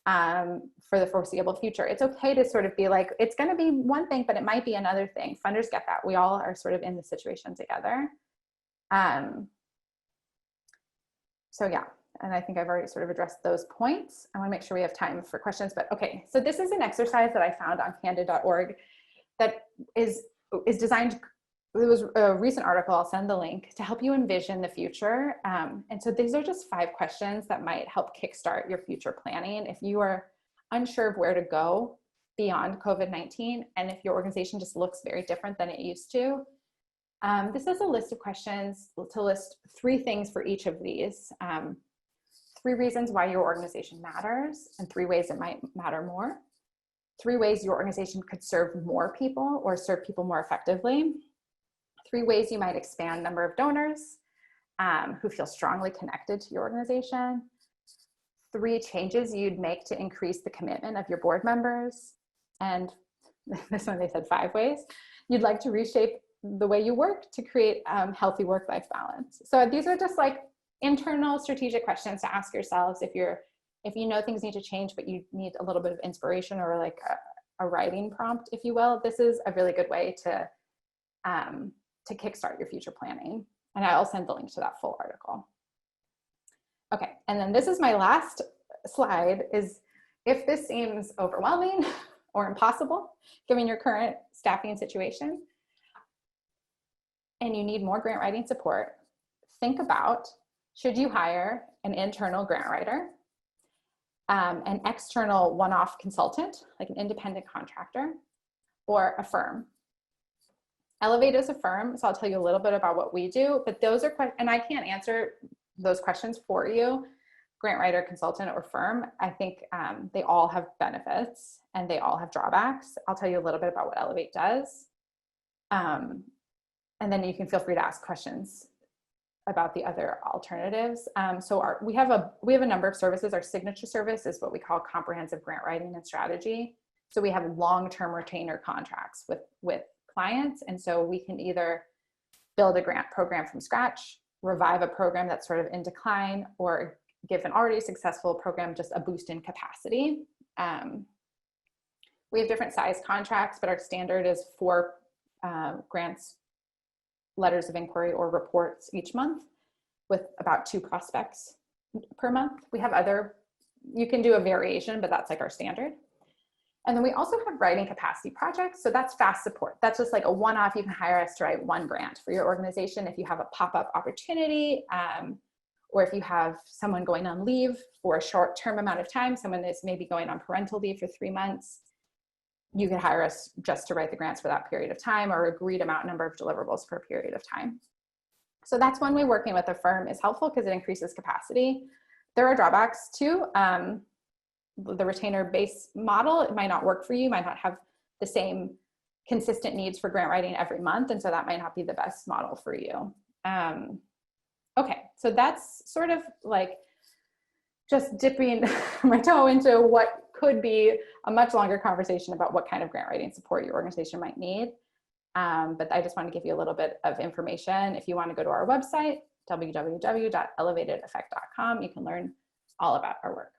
for the foreseeable future. It's okay to sort of be like, it's going to be one thing, but it might be another thing. Funders get that. We all are sort of in the situation together. So yeah, and I think I've already sort of addressed those points. I want to make sure we have time for questions, but okay. So this is an exercise that I found on candid.org that is designed. It was a recent article, I'll send the link, to help you envision the future. And so these are just 5 questions that might help kickstart your future planning. If you are unsure of where to go beyond COVID-19, and if your organization just looks very different than it used to, this is a list of questions to list 3 things for each of these. 3 reasons why your organization matters, and 3 ways it might matter more. 3 ways your organization could serve more people or serve people more effectively. 3 ways you might expand number of donors who feel strongly connected to your organization. 3 changes you'd make to increase the commitment of your board members. And this one, they said 5 ways you'd like to reshape the way you work to create healthy work-life balance. So these are just like internal strategic questions to ask yourselves if you know things need to change, but you need a little bit of inspiration or like a writing prompt, if you will. This is a really good way to kickstart your future planning. And I'll send the link to that full article. Okay, and then this is my last slide, is if this seems overwhelming or impossible, given your current staffing situation, and you need more grant writing support, think about, should you hire an internal grant writer, an external one-off consultant, like an independent contractor, or a firm? Elevate is a firm, so I'll tell you a little bit about what we do, but those are questions, and I can't answer those questions for you, grant writer, consultant, or firm. I think they all have benefits and they all have drawbacks. I'll tell you a little bit about what Elevate does. And then you can feel free to ask questions about the other alternatives. So we have a number of services. Our signature service is what we call comprehensive grant writing and strategy. So we have long-term retainer contracts with clients. And so we can either build a grant program from scratch, revive a program that's sort of in decline, or give an already successful program just a boost in capacity. We have different size contracts, but our standard is 4 grants, letters of inquiry, or reports each month, with about 2 prospects per month. We have you can do a variation, but that's like our standard. And then we also have writing capacity projects. So that's fast support. That's just like a one-off. You can hire us to write 1 grant for your organization if you have a pop-up opportunity, or if you have someone going on leave for a short-term amount of time, someone is maybe going on parental leave for 3 months, you could hire us just to write the grants for that period of time, or agreed amount number of deliverables per period of time. So that's one way working with a firm is helpful because it increases capacity. There are drawbacks too. The retainer base model, it might not work for you, might not have the same consistent needs for grant writing every month. And so that might not be the best model for you. Okay, so that's sort of like just dipping my toe into what could be a much longer conversation about what kind of grant writing support your organization might need. But I just want to give you a little bit of information. If you want to go to our website, www.elevatedeffect.com, you can learn all about our work.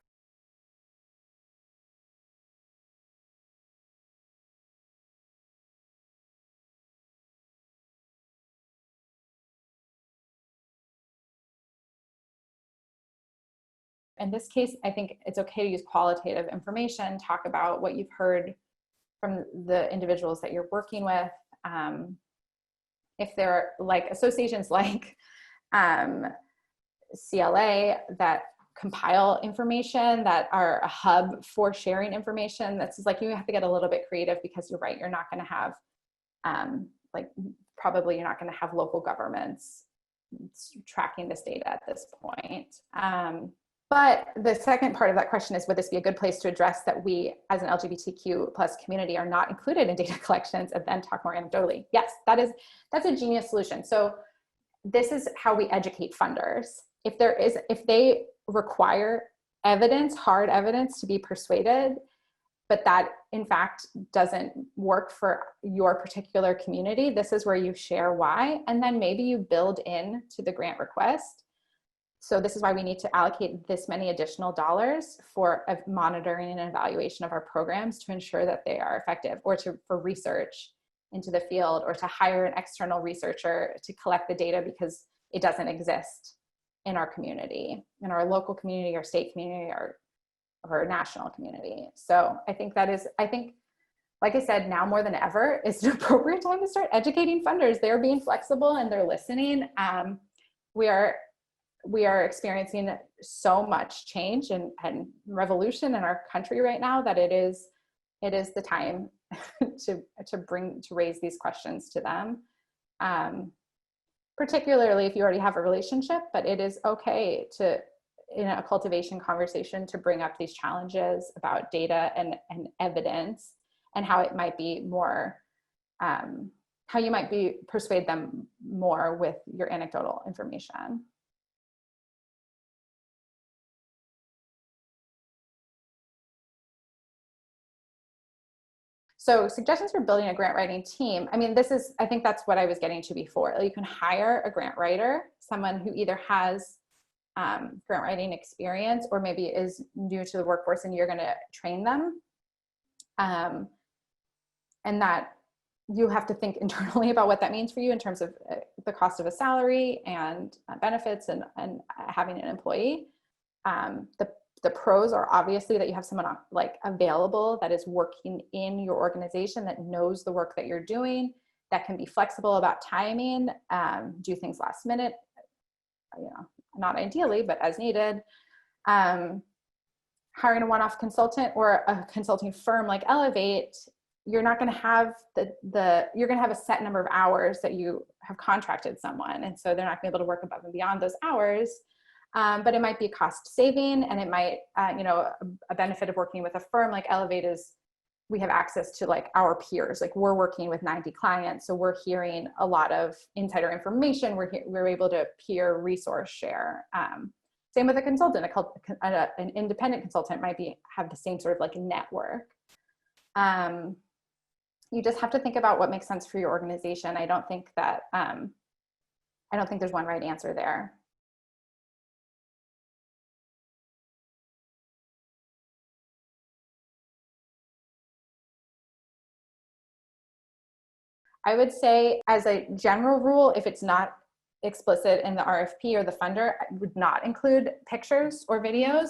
In this case, I think it's okay to use qualitative information, talk about what you've heard from the individuals that you're working with. If they're like associations like CLA that compile information, that are a hub for sharing information, that's like, you have to get a little bit creative, because you're right, you're not going to have probably you're not going to have local governments tracking this data at this point. But the second part of that question is, would this be a good place to address that we as an LGBTQ+ community are not included in data collections, and then talk more anecdotally? Yes, that's a genius solution. So this is how we educate funders. If they require evidence, hard evidence, to be persuaded, but that in fact doesn't work for your particular community, this is where you share why, and then maybe you build in to the grant request. So this is why we need to allocate this many additional dollars for monitoring and evaluation of our programs to ensure that they are effective, or for research into the field, or to hire an external researcher to collect the data because it doesn't exist in our community, in our local community, or state community, or national community. So I think like I said, now more than ever is an appropriate time to start educating funders. They're being flexible and they're listening. We are experiencing so much change and revolution in our country right now that it is the time to raise these questions to them. Particularly if you already have a relationship, but it is okay to, in a cultivation conversation, to bring up these challenges about data and evidence, and how it might be more, how you might persuade them more with your anecdotal information. So suggestions for building a grant writing team. I mean, I think that's what I was getting to before. You can hire a grant writer, someone who either has grant writing experience or maybe is new to the workforce and you're going to train them. And that you have to think internally about what that means for you in terms of the cost of a salary and benefits and having an employee. The pros are obviously that you have someone like available that is working in your organization, that knows the work that you're doing, that can be flexible about timing, do things last minute, not ideally, but as needed. Hiring a one-off consultant or a consulting firm like Elevate, you're not going to have you're going to have a set number of hours that you have contracted someone. And so they're not going to be able to work above and beyond those hours. But it might be cost saving, and it might, a benefit of working with a firm like Elevate is we have access to like our peers. Like we're working with 90 clients, so we're hearing a lot of insider information. We're able to peer resource share. Same with a consultant. An independent consultant might have the same sort of like network. You just have to think about what makes sense for your organization. I don't think there's one right answer there. I would say, as a general rule, if it's not explicit in the RFP or the funder, I would not include pictures or videos.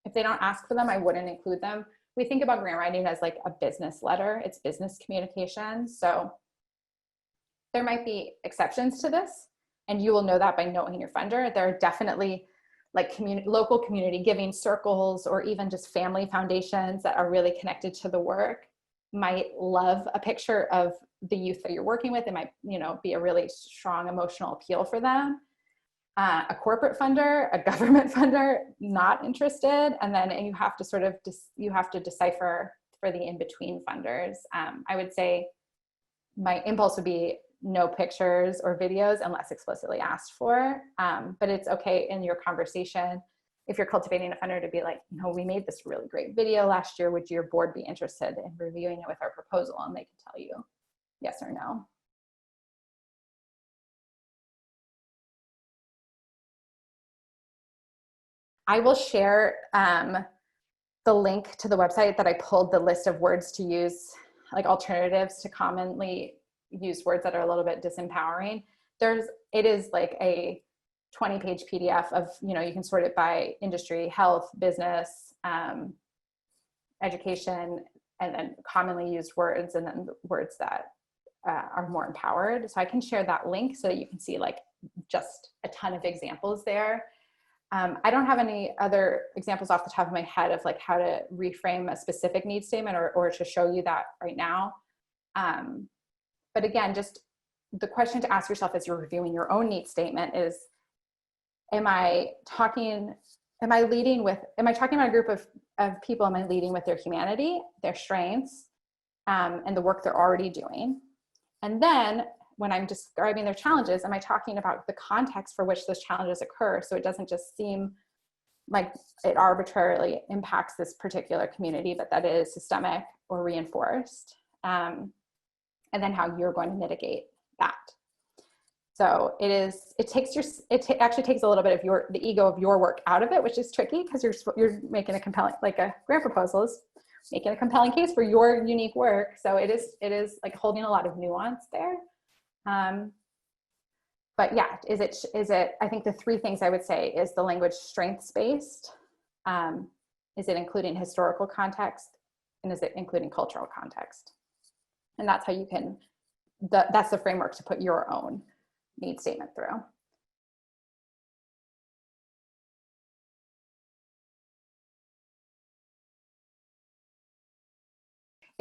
If they don't ask for them, I wouldn't include them. We think about grant writing as like a business letter. It's business communication. So there might be exceptions to this, and you will know that by knowing your funder. There are definitely like local community giving circles, or even just family foundations that are really connected to the work, might love a picture of the youth that you're working with. It might, be a really strong emotional appeal for them. A corporate funder, a government funder, not interested. And then you have to decipher for the in-between funders. I would say my impulse would be no pictures or videos unless explicitly asked for. But it's okay in your conversation, if you're cultivating a funder, to be like, we made this really great video last year. Would your board be interested in reviewing it with our proposal? And they can tell you yes or no. I will share the link to the website that I pulled the list of words to use, like alternatives to commonly used words that are a little bit disempowering. It is like a 20-page PDF of, you can sort it by industry, health, business, education, and then commonly used words, and then words that are more empowered. So I can share that link so that you can see like just a ton of examples there. I don't have any other examples off the top of my head of like how to reframe a specific need statement or to show you that right now. But again, just the question to ask yourself as you're reviewing your own need statement is, am I talking about a group of people? Am I leading with their humanity, their strengths, and the work they're already doing? And then when I'm describing their challenges, am I talking about the context for which those challenges occur? So it doesn't just seem like it arbitrarily impacts this particular community, but that it is systemic or reinforced, and then how you're going to mitigate that. So it actually takes a little bit of the ego of your work out of it, which is tricky because you're making a compelling, like a grant proposal is making a compelling case for your unique work. So it is like holding a lot of nuance there. But yeah, is it, I think the three things I would say is the language strengths-based, is it including historical context, and is it including cultural context? And that's how you can, that's the framework to put your own need statement through.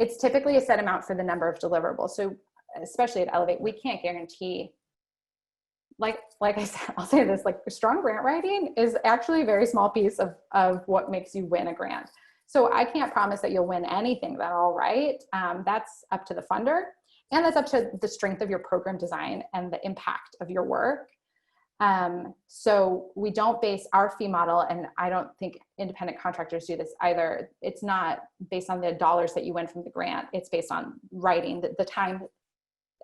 It's typically a set amount for the number of deliverables. So especially at Elevate, we can't guarantee, like I said, I'll say this, like strong grant writing is actually a very small piece of what makes you win a grant. So I can't promise that you'll win anything that I'll write. That's up to the funder, and that's up to the strength of your program design and the impact of your work. So we don't base our fee model, and I don't think independent contractors do this either. It's not based on the dollars that you win from the grant. It's based on writing, the time,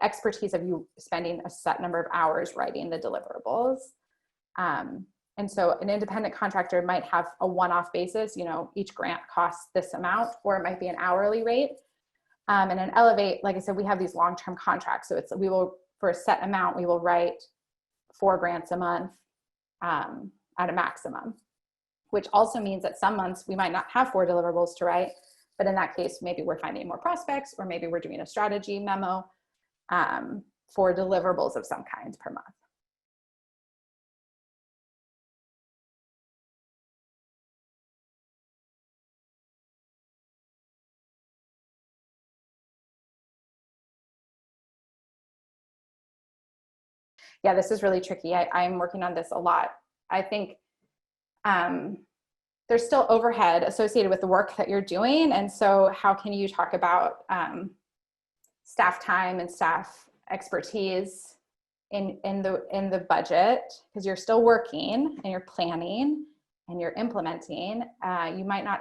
expertise of you spending a set number of hours writing the deliverables. And so an independent contractor might have a one-off basis, you know, each grant costs this amount, or it might be an hourly rate. And in Elevate, like I said, we have these long-term contracts. So we will, for a set amount, we will write 4 grants a month at a maximum, which also means that some months we might not have 4 deliverables to write, but in that case, maybe we're finding more prospects, or maybe we're doing a strategy memo for deliverables of some kind per month. Yeah, this is really tricky. I'm working on this a lot. I think there's still overhead associated with the work that you're doing. And so how can you talk about staff time and staff expertise in the budget? Because you're still working and you're planning and you're implementing. You might not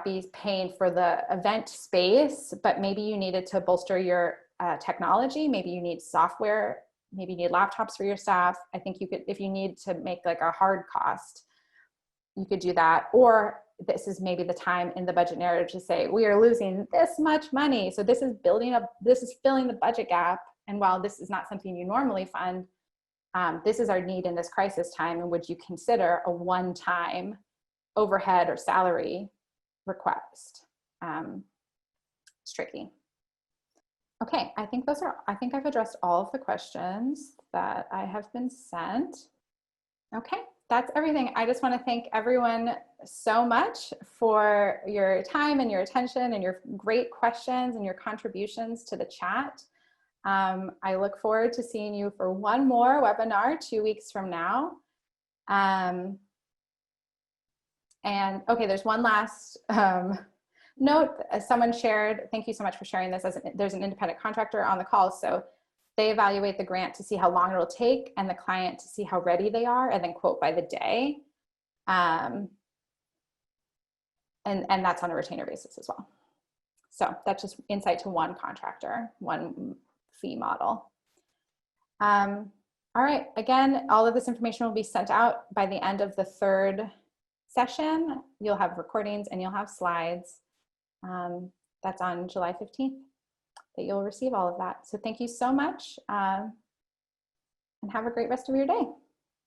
be paying for the event space, but maybe you needed to bolster your technology. Maybe you need software, maybe you need laptops for your staff. I think you could, if you need to make like a hard cost, you could do that. Or this is maybe the time in the budget narrative to say, we are losing this much money. So this is this is filling the budget gap. And while this is not something you normally fund, this is our need in this crisis time. And would you consider a one-time overhead or salary request? It's tricky. Okay, I think I've addressed all of the questions that I have been sent. Okay, that's everything. I just want to thank everyone so much for your time and your attention and your great questions and your contributions to the chat. I look forward to seeing you for one more webinar 2 weeks from now. And okay, there's one last note. Someone shared, thank you so much for sharing this, there's an independent contractor on the call. So they evaluate the grant to see how long it'll take and the client to see how ready they are, and then quote by the day. And that's on a retainer basis as well. So that's just insight to one contractor, one fee model. All right, again, all of this information will be sent out by the end of the 3rd session. You'll have recordings and you'll have slides. That's on July 15th that you'll receive all of that. So thank you so much, and have a great rest of your day.